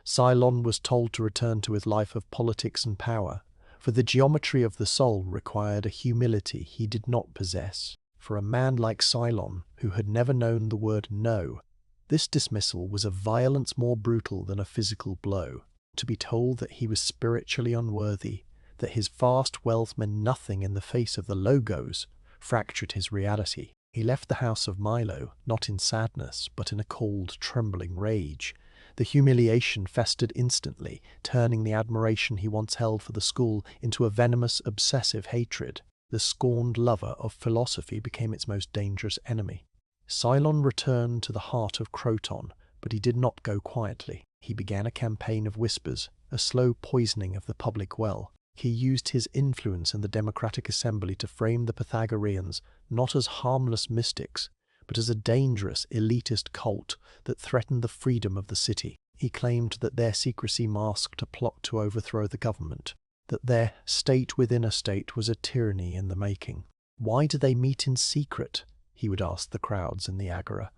Cylon was told to return to his life of politics and power, for the geometry of the soul required a humility he did not possess. For a man like Cylon, who had never known the word no, this dismissal was a violence more brutal than a physical blow. To be told that he was spiritually unworthy, that his vast wealth meant nothing in the face of the logos, fractured his reality. He left the house of Milo, not in sadness, but in a cold, trembling rage. The humiliation festered instantly, turning the admiration he once held for the school into a venomous, obsessive hatred. The scorned lover of philosophy became its most dangerous enemy. Cylon returned to the heart of Croton, but he did not go quietly. He began a campaign of whispers, a slow poisoning of the public well. He used his influence in the democratic assembly to frame the Pythagoreans not as harmless mystics, but as a dangerous, elitist cult that threatened the freedom of the city. He claimed that their secrecy masked a plot to overthrow the government, that their state within a state was a tyranny in the making. Why do they meet in secret? He would ask the crowds in the agora.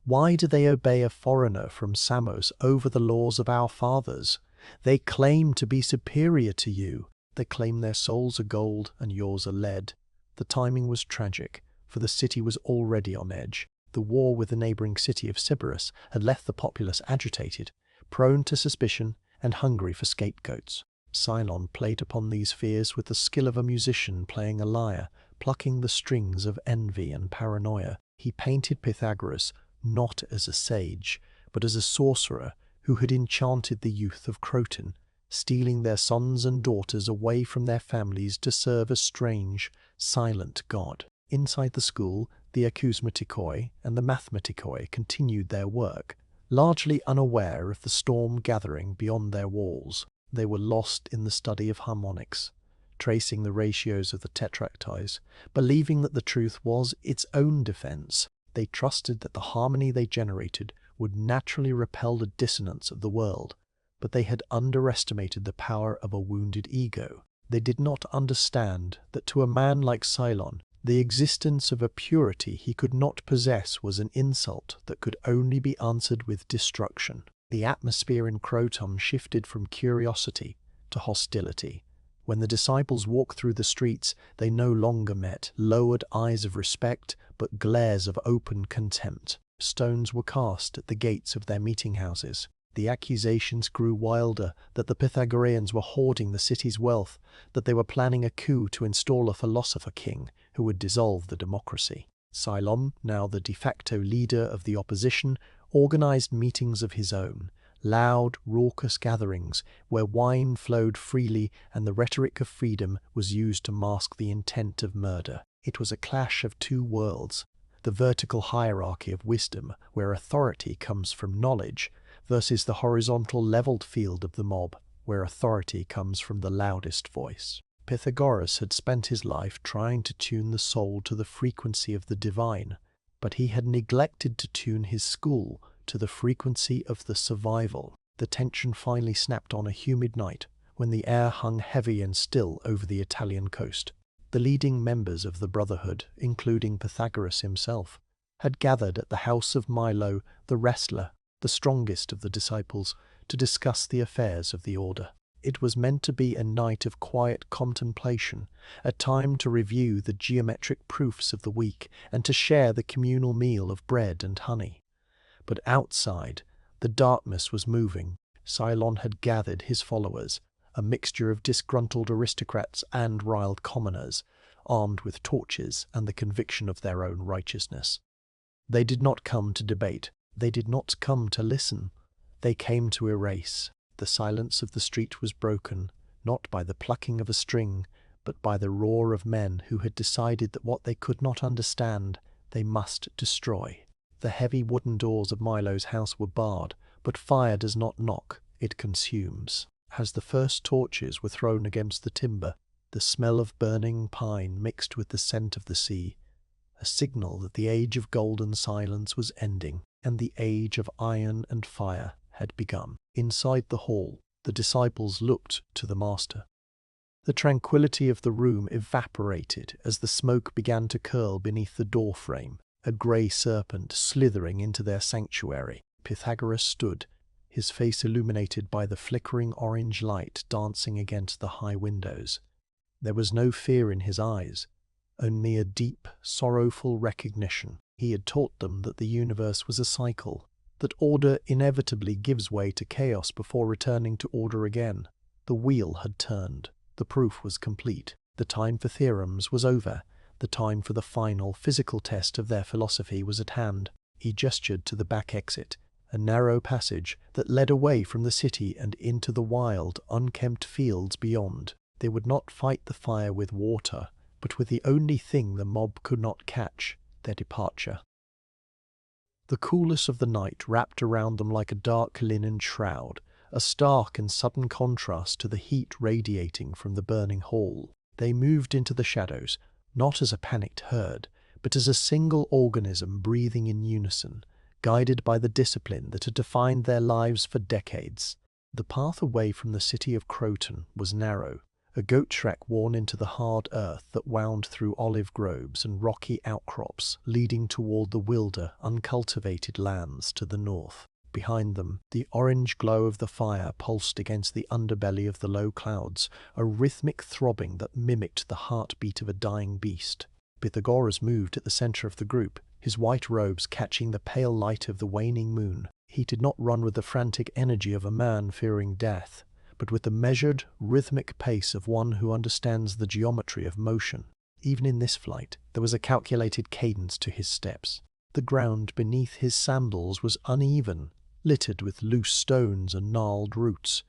Why do they obey a foreigner from Samos over the laws of our fathers? They claim to be superior to you. They claim their souls are gold and yours are lead. The timing was tragic, for the city was already on edge. The war with the neighbouring city of Sybaris had left the populace agitated, prone to suspicion and hungry for scapegoats. Cylon played upon these fears with the skill of a musician playing a lyre, plucking the strings of envy and paranoia. He painted Pythagoras not as a sage, but as a sorcerer who had enchanted the youth of Croton, stealing their sons and daughters away from their families to serve a strange, silent god. Inside the school, the acousmatikoi and the mathematikoi continued their work, largely unaware of the storm gathering beyond their walls. They were lost in the study of harmonics, tracing the ratios of the tetractiles, believing that the truth was its own defense. They trusted that the harmony they generated would naturally repel the dissonance of the world, but they had underestimated the power of a wounded ego. They did not understand that to a man like Cylon, the existence of a purity he could not possess was an insult that could only be answered with destruction. The atmosphere in Croton shifted from curiosity to hostility. When the disciples walked through the streets, they no longer met lowered eyes of respect, but glares of open contempt. Stones were cast at the gates of their meeting houses. The accusations grew wilder that the Pythagoreans were hoarding the city's wealth, that they were planning a coup to install a philosopher king who would dissolve the democracy. Samos, now the de facto leader of the opposition, organized meetings of his own, loud, raucous gatherings where wine flowed freely and the rhetoric of freedom was used to mask the intent of murder. It was a clash of two worlds: the vertical hierarchy of wisdom, where authority comes from knowledge, versus the horizontal leveled field of the mob, where authority comes from the loudest voice. Pythagoras had spent his life trying to tune the soul to the frequency of the divine, but he had neglected to tune his school to the frequency of the survival. The tension finally snapped on a humid night when the air hung heavy and still over the Italian coast. The leading members of the brotherhood, including Pythagoras himself, had gathered at the house of Milo, the wrestler, the strongest of the disciples, to discuss the affairs of the order. It was meant to be a night of quiet contemplation, a time to review the geometric proofs of the week and to share the communal meal of bread and honey. But outside, the darkness was moving. Samos had gathered his followers, a mixture of disgruntled aristocrats and riled commoners, armed with torches and the conviction of their own righteousness. They did not come to debate. They did not come to listen. They came to erase. The silence of the street was broken, not by the plucking of a string, but by the roar of men who had decided that what they could not understand, they must destroy. The heavy wooden doors of Milo's house were barred, but fire does not knock, it consumes. As the first torches were thrown against the timber, the smell of burning pine mixed with the scent of the sea, a signal that the age of golden silence was ending, and the age of iron and fire had begun. Inside the hall, the disciples looked to the master. The tranquility of the room evaporated as the smoke began to curl beneath the doorframe, a grey serpent slithering into their sanctuary. Pythagoras stood, his face illuminated by the flickering orange light dancing against the high windows. There was no fear in his eyes, only a deep, sorrowful recognition. He had taught them that the universe was a cycle, that order inevitably gives way to chaos before returning to order again. The wheel had turned. The proof was complete. The time for theorems was over. The time for the final physical test of their philosophy was at hand. He gestured to the back exit, a narrow passage that led away from the city and into the wild, unkempt fields beyond. They would not fight the fire with water, but with the only thing the mob could not catch, their departure. The coolness of the night wrapped around them like a dark linen shroud, a stark and sudden contrast to the heat radiating from the burning hall. They moved into the shadows, not as a panicked herd, but as a single organism breathing in unison, guided by the discipline that had defined their lives for decades. The path away from the city of Croton was narrow, a goat track worn into the hard earth that wound through olive groves and rocky outcrops, leading toward the wilder, uncultivated lands to the north. Behind them, the orange glow of the fire pulsed against the underbelly of the low clouds, a rhythmic throbbing that mimicked the heartbeat of a dying beast. Pythagoras moved at the center of the group, his white robes catching the pale light of the waning moon. He did not run with the frantic energy of a man fearing death, but with the measured, rhythmic pace of one who understands the geometry of motion. Even in this flight, there was a calculated cadence to his steps. The ground beneath his sandals was uneven, littered with loose stones and gnarled roots.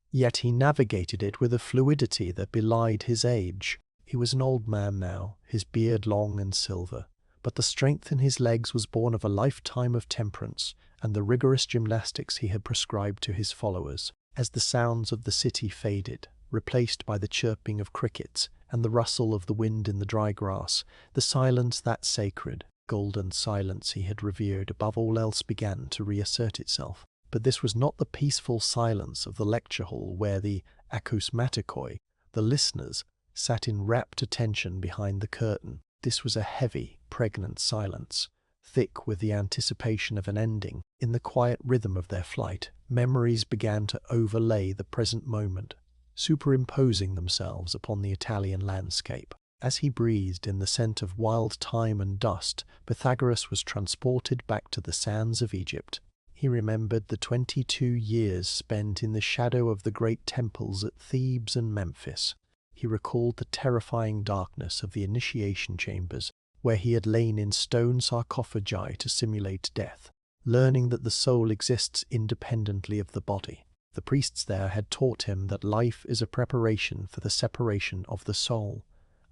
Yet he navigated it with a fluidity that belied his age. He was an old man now, his beard long and silver, but the strength in his legs was born of a lifetime of temperance and the rigorous gymnastics he had prescribed to his followers. As the sounds of the city faded, replaced by the chirping of crickets and the rustle of the wind in the dry grass, the silence, that sacred, golden silence he had revered above all else, began to reassert itself. But this was not the peaceful silence of the lecture hall where the acousmatikoi, the listeners, sat in rapt attention behind the curtain. This was a heavy, pregnant silence, thick with the anticipation of an ending. In the quiet rhythm of their flight, Memories began to overlay the present moment, superimposing themselves upon the Italian landscape. As he breathed in the scent of wild thyme and dust, Pythagoras was transported back to the sands of Egypt. He remembered the 22 years spent in the shadow of the great temples at Thebes and Memphis. He recalled the terrifying darkness of the initiation chambers, where he had lain in stone sarcophagi to simulate death, learning that the soul exists independently of the body. The priests there had taught him that life is a preparation for the separation of the soul,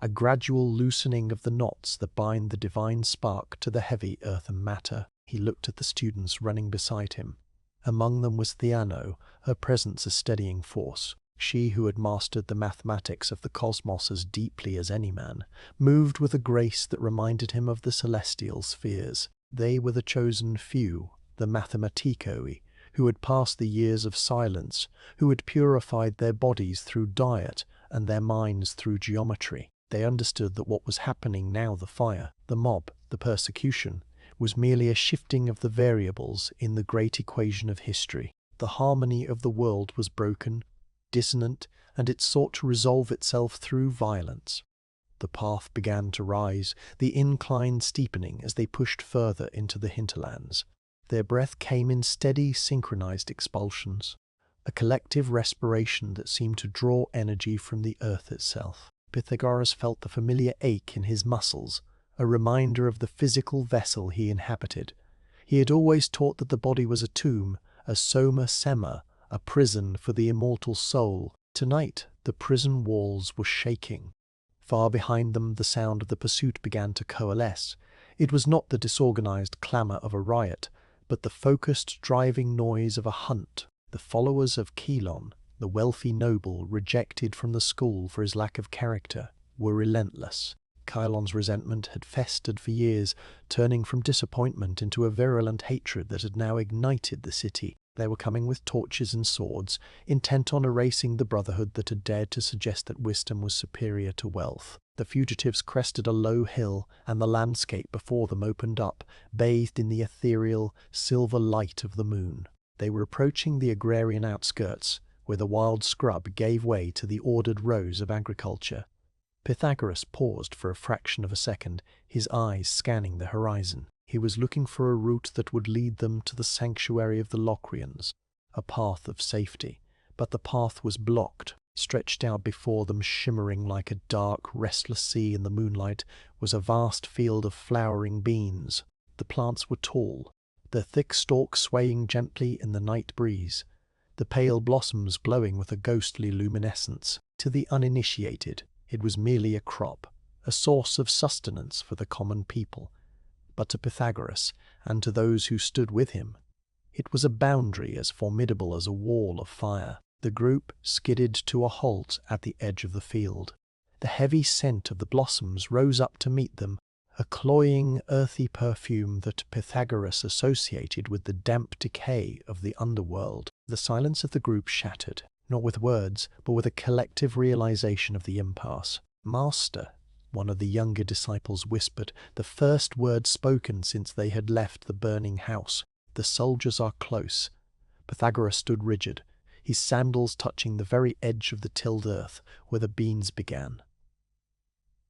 a gradual loosening of the knots that bind the divine spark to the heavy earthen matter. He looked at the students running beside him. Among them was Theano, her presence a steadying force. She who had mastered the mathematics of the cosmos as deeply as any man, moved with a grace that reminded him of the celestial spheres. They were the chosen few, the mathematicoi, who had passed the years of silence, who had purified their bodies through diet and their minds through geometry. They understood that what was happening now, the fire, the mob, the persecution, was merely a shifting of the variables in the great equation of history. The harmony of the world was broken, dissonant, and it sought to resolve itself through violence. The path began to rise, the incline steepening as they pushed further into the hinterlands. Their breath came in steady, synchronized expulsions, a collective respiration that seemed to draw energy from the earth itself. Pythagoras felt the familiar ache in his muscles, a reminder of the physical vessel he inhabited. He had always taught that the body was a tomb, a soma, a prison for the immortal soul. Tonight, the prison walls were shaking. Far behind them, the sound of the pursuit began to coalesce. It was not the disorganized clamor of a riot, but the focused, driving noise of a hunt. The followers of Croton, the wealthy noble rejected from the school for his lack of character, were relentless. Croton's resentment had festered for years, turning from disappointment into a virulent hatred that had now ignited the city. They were coming with torches and swords, intent on erasing the brotherhood that had dared to suggest that wisdom was superior to wealth. The fugitives crested a low hill, and the landscape before them opened up, bathed in the ethereal, silver light of the moon. They were approaching the agrarian outskirts, where the wild scrub gave way to the ordered rows of agriculture. Pythagoras paused for a fraction of a second, his eyes scanning the horizon. He was looking for a route that would lead them to the sanctuary of the Locrians, a path of safety. But the path was blocked. Stretched out before them, shimmering like a dark, restless sea in the moonlight, was a vast field of flowering beans. The plants were tall, their thick stalks swaying gently in the night breeze, the pale blossoms glowing with a ghostly luminescence. To the uninitiated, it was merely a crop, a source of sustenance for the common people. But to Pythagoras, and to those who stood with him, it was a boundary as formidable as a wall of fire. The group skidded to a halt at the edge of the field. The heavy scent of the blossoms rose up to meet them, a cloying, earthy perfume that Pythagoras associated with the damp decay of the underworld. The silence of the group shattered, not with words, but with a collective realization of the impasse. "Master," one of the younger disciples whispered, the first word spoken since they had left the burning house. "The soldiers are close." Pythagoras stood rigid, his sandals touching the very edge of the tilled earth where the beans began.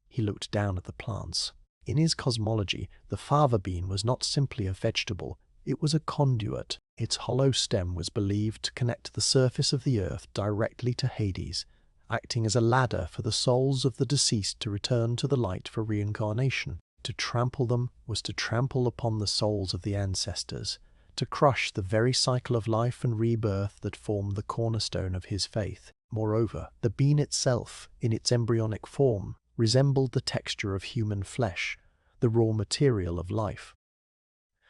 He looked down at the plants. In his cosmology, the fava bean was not simply a vegetable, it was a conduit. Its hollow stem was believed to connect the surface of the earth directly to Hades, acting as a ladder for the souls of the deceased to return to the light for reincarnation. To trample them was to trample upon the souls of the ancestors, to crush the very cycle of life and rebirth that formed the cornerstone of his faith. Moreover, the bean itself, in its embryonic form, resembled the texture of human flesh, the raw material of life.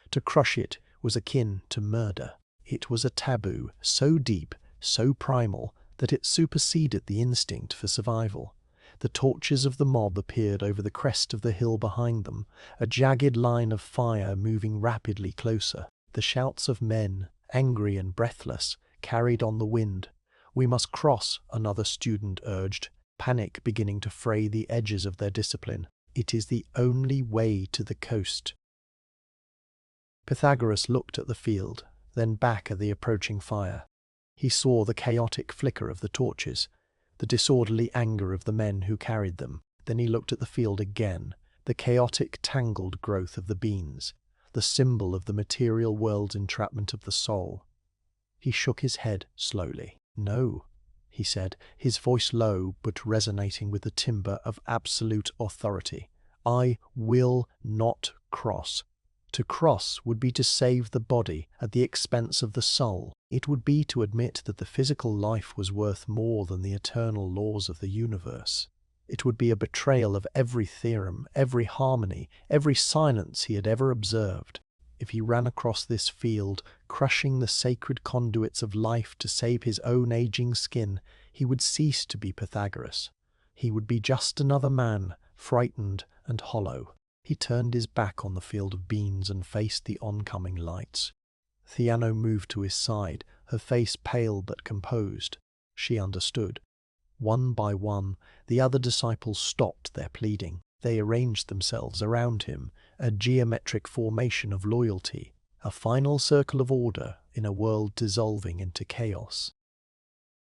To crush it was akin to murder. It was a taboo so deep, so primal, that it superseded the instinct for survival. The torches of the mob appeared over the crest of the hill behind them, a jagged line of fire moving rapidly closer. The shouts of men, angry and breathless, carried on the wind. "We must cross," another student urged, panic beginning to fray the edges of their discipline. "It is the only way to the coast." Pythagoras looked at the field. then back at the approaching fire. He saw the chaotic flicker of the torches, the disorderly anger of the men who carried them. Then he looked at the field again, the chaotic, tangled growth of the beans, the symbol of the material world's entrapment of the soul. He shook his head slowly. "No," he said, his voice low but resonating with the timbre of absolute authority. "I will not cross. To cross would be to save the body at the expense of the soul. It would be to admit that the physical life was worth more than the eternal laws of the universe. It would be a betrayal of every theorem, every harmony, every silence he had ever observed. If he ran across this field, crushing the sacred conduits of life to save his own aging skin, he would cease to be Pythagoras. He would be just another man, frightened and hollow. He turned his back on the field of beans and faced the oncoming lights. Theano moved to his side, her face pale but composed. She understood. One by one, the other disciples stopped their pleading. They arranged themselves around him, a geometric formation of loyalty, a final circle of order in a world dissolving into chaos.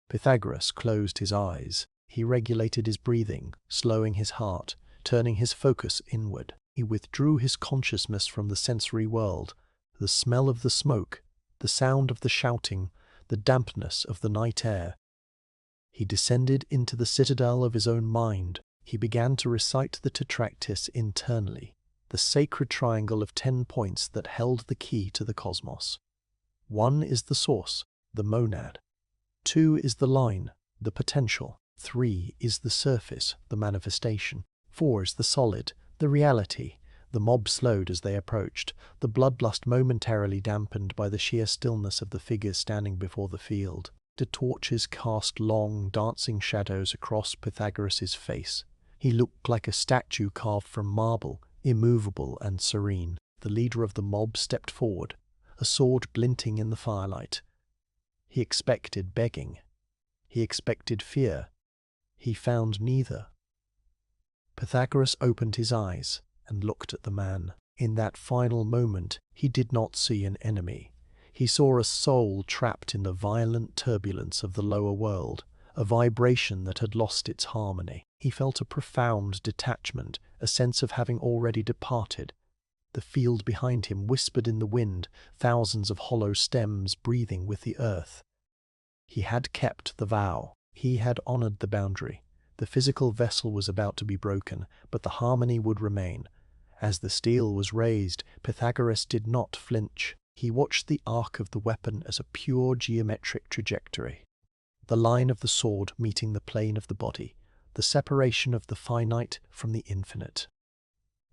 Pythagoras closed his eyes. He regulated his breathing, slowing his heart, turning his focus inward. He withdrew his consciousness from the sensory world, the smell of the smoke, the sound of the shouting, the dampness of the night air. He descended into the citadel of his own mind. He began to recite the tetractys internally, the sacred triangle of 10 points that held the key to the cosmos. 1 is the source, the monad. 2 is the line, the potential. 3 is the surface, the manifestation. 4 is the solid, the reality. The mob slowed as they approached, the bloodlust momentarily dampened by the sheer stillness of the figures standing before the field. The torches cast long, dancing shadows across Pythagoras's face. He looked like a statue carved from marble, immovable and serene. The leader of the mob stepped forward, a sword glinting in the firelight. He expected begging. He expected fear. He found neither. Pythagoras opened his eyes and looked at the man. In that final moment, he did not see an enemy. He saw a soul trapped in the violent turbulence of the lower world, a vibration that had lost its harmony. He felt a profound detachment, a sense of having already departed. The field behind him whispered in the wind, thousands of hollow stems breathing with the earth. He had kept the vow. He had honored the boundary. The physical vessel was about to be broken, but the harmony would remain. As the steel was raised, Pythagoras did not flinch. He watched the arc of the weapon as a pure geometric trajectory. The line of the sword meeting the plane of the body, the separation of the finite from the infinite.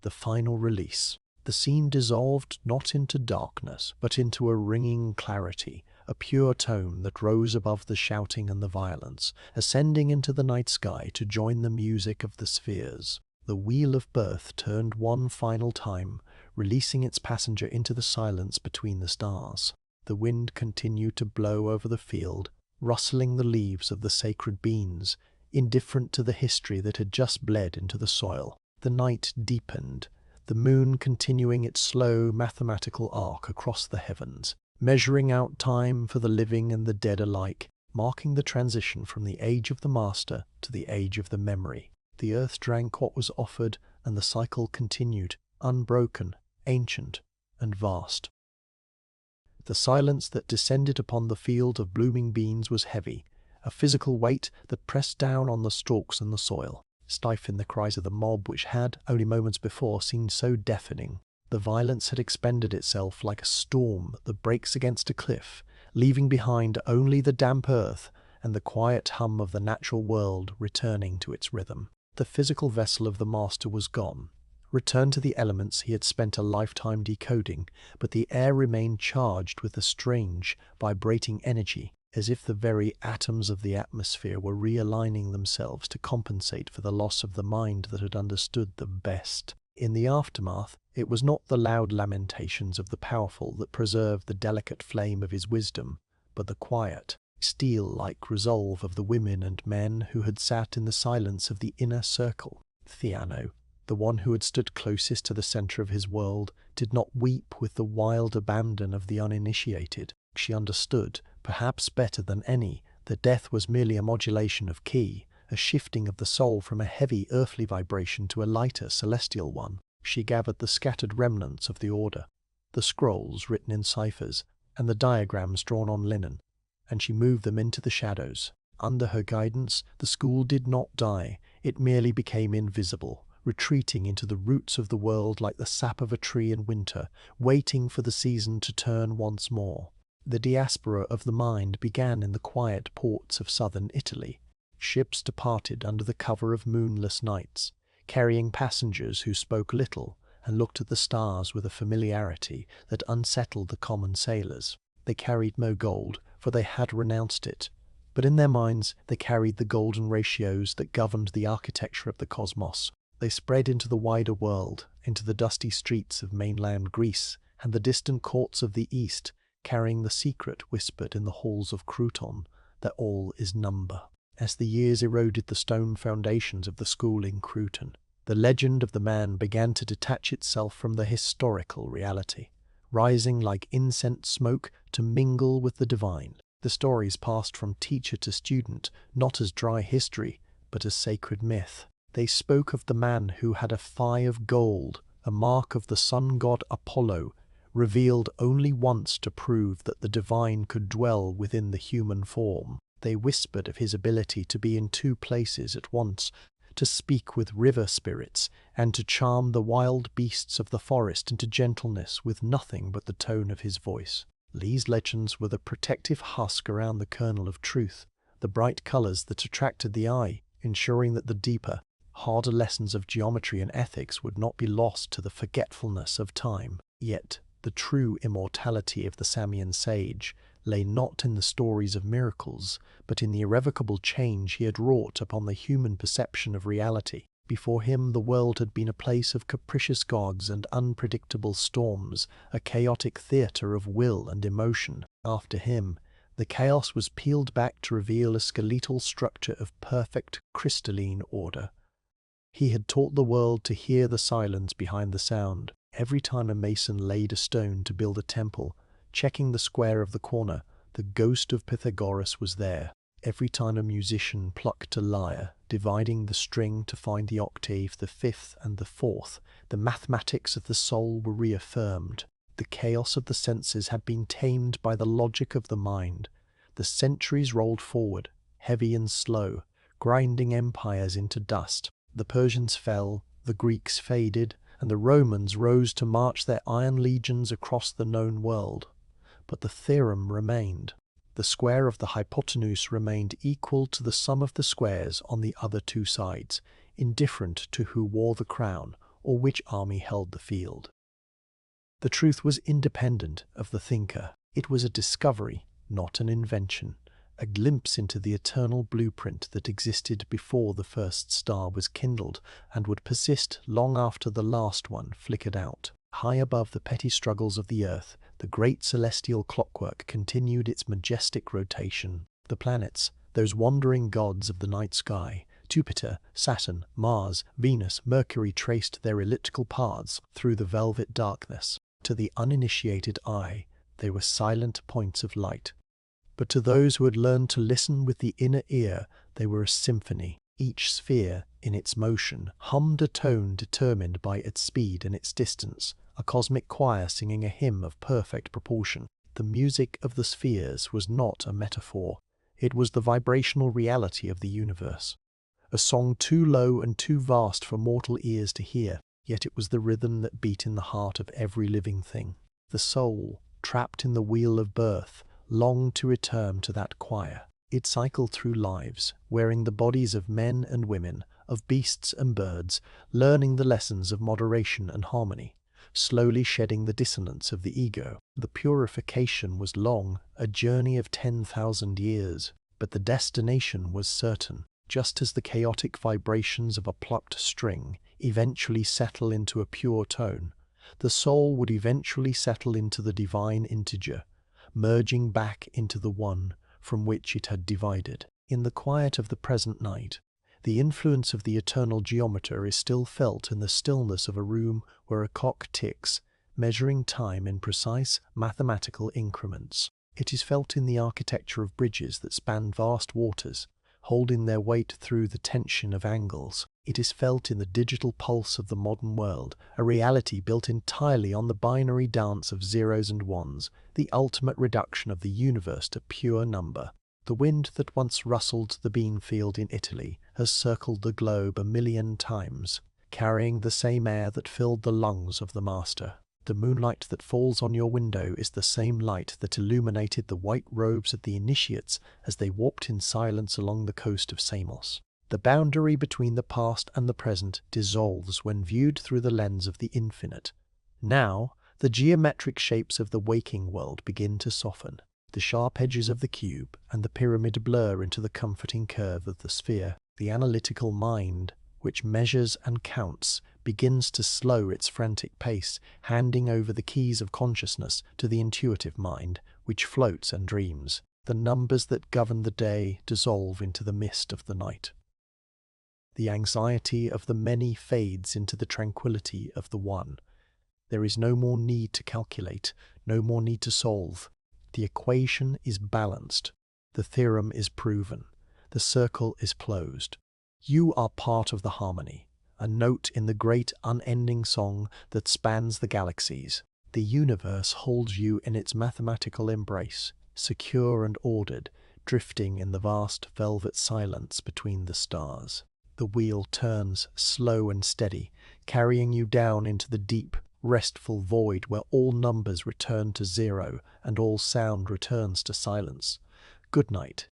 The final release. The scene dissolved not into darkness, but into a ringing clarity, a pure tone that rose above the shouting and the violence, ascending into the night sky to join the music of the spheres. The wheel of birth turned one final time, releasing its passenger into the silence between the stars. The wind continued to blow over the field, rustling the leaves of the sacred beans, indifferent to the history that had just bled into the soil. The night deepened, the moon continuing its slow mathematical arc across the heavens, measuring out time for the living and the dead alike, marking the transition from the age of the master to the age of the memory. The earth drank what was offered, and the cycle continued, unbroken, ancient, and vast. The silence that descended upon the field of blooming beans was heavy, a physical weight that pressed down on the stalks and the soil, stifling the cries of the mob which had, only moments before, seemed so deafening. The violence had expended itself like a storm that breaks against a cliff, leaving behind only the damp earth and the quiet hum of the natural world returning to its rhythm. The physical vessel of the master was gone, returned to the elements he had spent a lifetime decoding, but the air remained charged with a strange, vibrating energy, as if the very atoms of the atmosphere were realigning themselves to compensate for the loss of the mind that had understood them best. In the aftermath, it was not the loud lamentations of the powerful that preserved the delicate flame of his wisdom, but the quiet, steel-like resolve of the women and men who had sat in the silence of the inner circle. Theano, the one who had stood closest to the center of his world, did not weep with the wild abandon of the uninitiated. She understood, perhaps better than any, that death was merely a modulation of key, a shifting of the soul from a heavy earthly vibration to a lighter celestial one. She gathered the scattered remnants of the order, the scrolls written in ciphers, and the diagrams drawn on linen, and she moved them into the shadows. Under her guidance, the school did not die, it merely became invisible, retreating into the roots of the world like the sap of a tree in winter, waiting for the season to turn once more. The diaspora of the mind began in the quiet ports of southern Italy. Ships departed under the cover of moonless nights, carrying passengers who spoke little and looked at the stars with a familiarity that unsettled the common sailors. They carried no gold, for they had renounced it, but in their minds they carried the golden ratios that governed the architecture of the cosmos. They spread into the wider world, into the dusty streets of mainland Greece and the distant courts of the East, carrying the secret whispered in the halls of Croton, that all is number. As the years eroded the stone foundations of the school in Croton, the legend of the man began to detach itself from the historical reality, rising like incense smoke to mingle with the divine. The stories passed from teacher to student, not as dry history, but as sacred myth. They spoke of the man who had a thigh of gold, a mark of the sun god Apollo, revealed only once to prove that the divine could dwell within the human form. They whispered of his ability to be in two places at once, to speak with river spirits, and to charm the wild beasts of the forest into gentleness with nothing but the tone of his voice. These legends were the protective husk around the kernel of truth, the bright colors that attracted the eye, ensuring that the deeper, harder lessons of geometry and ethics would not be lost to the forgetfulness of time. Yet, the true immortality of the Samian sage lay not in the stories of miracles, but in the irrevocable change he had wrought upon the human perception of reality. Before him the world had been a place of capricious gods and unpredictable storms, a chaotic theatre of will and emotion. After him, the chaos was peeled back to reveal a skeletal structure of perfect crystalline order. He had taught the world to hear the silence behind the sound. Every time a mason laid a stone to build a temple, checking the square of the corner, the ghost of Pythagoras was there. Every time a musician plucked a lyre, dividing the string to find the octave, the fifth and the fourth, the mathematics of the soul were reaffirmed. The chaos of the senses had been tamed by the logic of the mind. The centuries rolled forward, heavy and slow, grinding empires into dust. The Persians fell, the Greeks faded, and the Romans rose to march their iron legions across the known world. But the theorem remained. The square of the hypotenuse remained equal to the sum of the squares on the other two sides, indifferent to who wore the crown or which army held the field. The truth was independent of the thinker. It was a discovery, not an invention, a glimpse into the eternal blueprint that existed before the first star was kindled and would persist long after the last one flickered out. High above the petty struggles of the earth, the great celestial clockwork continued its majestic rotation. The planets, those wandering gods of the night sky, Jupiter, Saturn, Mars, Venus, Mercury, traced their elliptical paths through the velvet darkness. To the uninitiated eye, they were silent points of light. But to those who had learned to listen with the inner ear, they were a symphony. Each sphere, in its motion, hummed a tone determined by its speed and its distance, a cosmic choir singing a hymn of perfect proportion. The music of the spheres was not a metaphor. It was the vibrational reality of the universe. A song too low and too vast for mortal ears to hear, yet it was the rhythm that beat in the heart of every living thing. The soul, trapped in the wheel of birth, longed to return to that choir. It cycled through lives, wearing the bodies of men and women, of beasts and birds, learning the lessons of moderation and harmony, slowly shedding the dissonance of the ego. The purification was long, a journey of 10,000 years, but the destination was certain. Just as the chaotic vibrations of a plucked string eventually settle into a pure tone, the soul would eventually settle into the divine integer, merging back into the one from which it had divided. In the quiet of the present night, the influence of the eternal geometer is still felt in the stillness of a room where a clock ticks, measuring time in precise mathematical increments. It is felt in the architecture of bridges that span vast waters, holding their weight through the tension of angles. It is felt in the digital pulse of the modern world, a reality built entirely on the binary dance of zeros and ones, the ultimate reduction of the universe to pure number. The wind that once rustled the bean field in Italy has circled the globe 1,000,000 times, carrying the same air that filled the lungs of the master. The moonlight that falls on your window is the same light that illuminated the white robes of the initiates as they walked in silence along the coast of Samos. The boundary between the past and the present dissolves when viewed through the lens of the infinite. Now, the geometric shapes of the waking world begin to soften. The sharp edges of the cube and the pyramid blur into the comforting curve of the sphere. The analytical mind, which measures and counts, begins to slow its frantic pace, handing over the keys of consciousness to the intuitive mind, which floats and dreams. The numbers that govern the day dissolve into the mist of the night. The anxiety of the many fades into the tranquility of the one. There is no more need to calculate, no more need to solve. The equation is balanced. The theorem is proven. The circle is closed. You are part of the harmony, a note in the great unending song that spans the galaxies. The universe holds you in its mathematical embrace, secure and ordered, drifting in the vast velvet silence between the stars. The wheel turns slow and steady, carrying you down into the deep, restful void where all numbers return to zero and all sound returns to silence. Good night.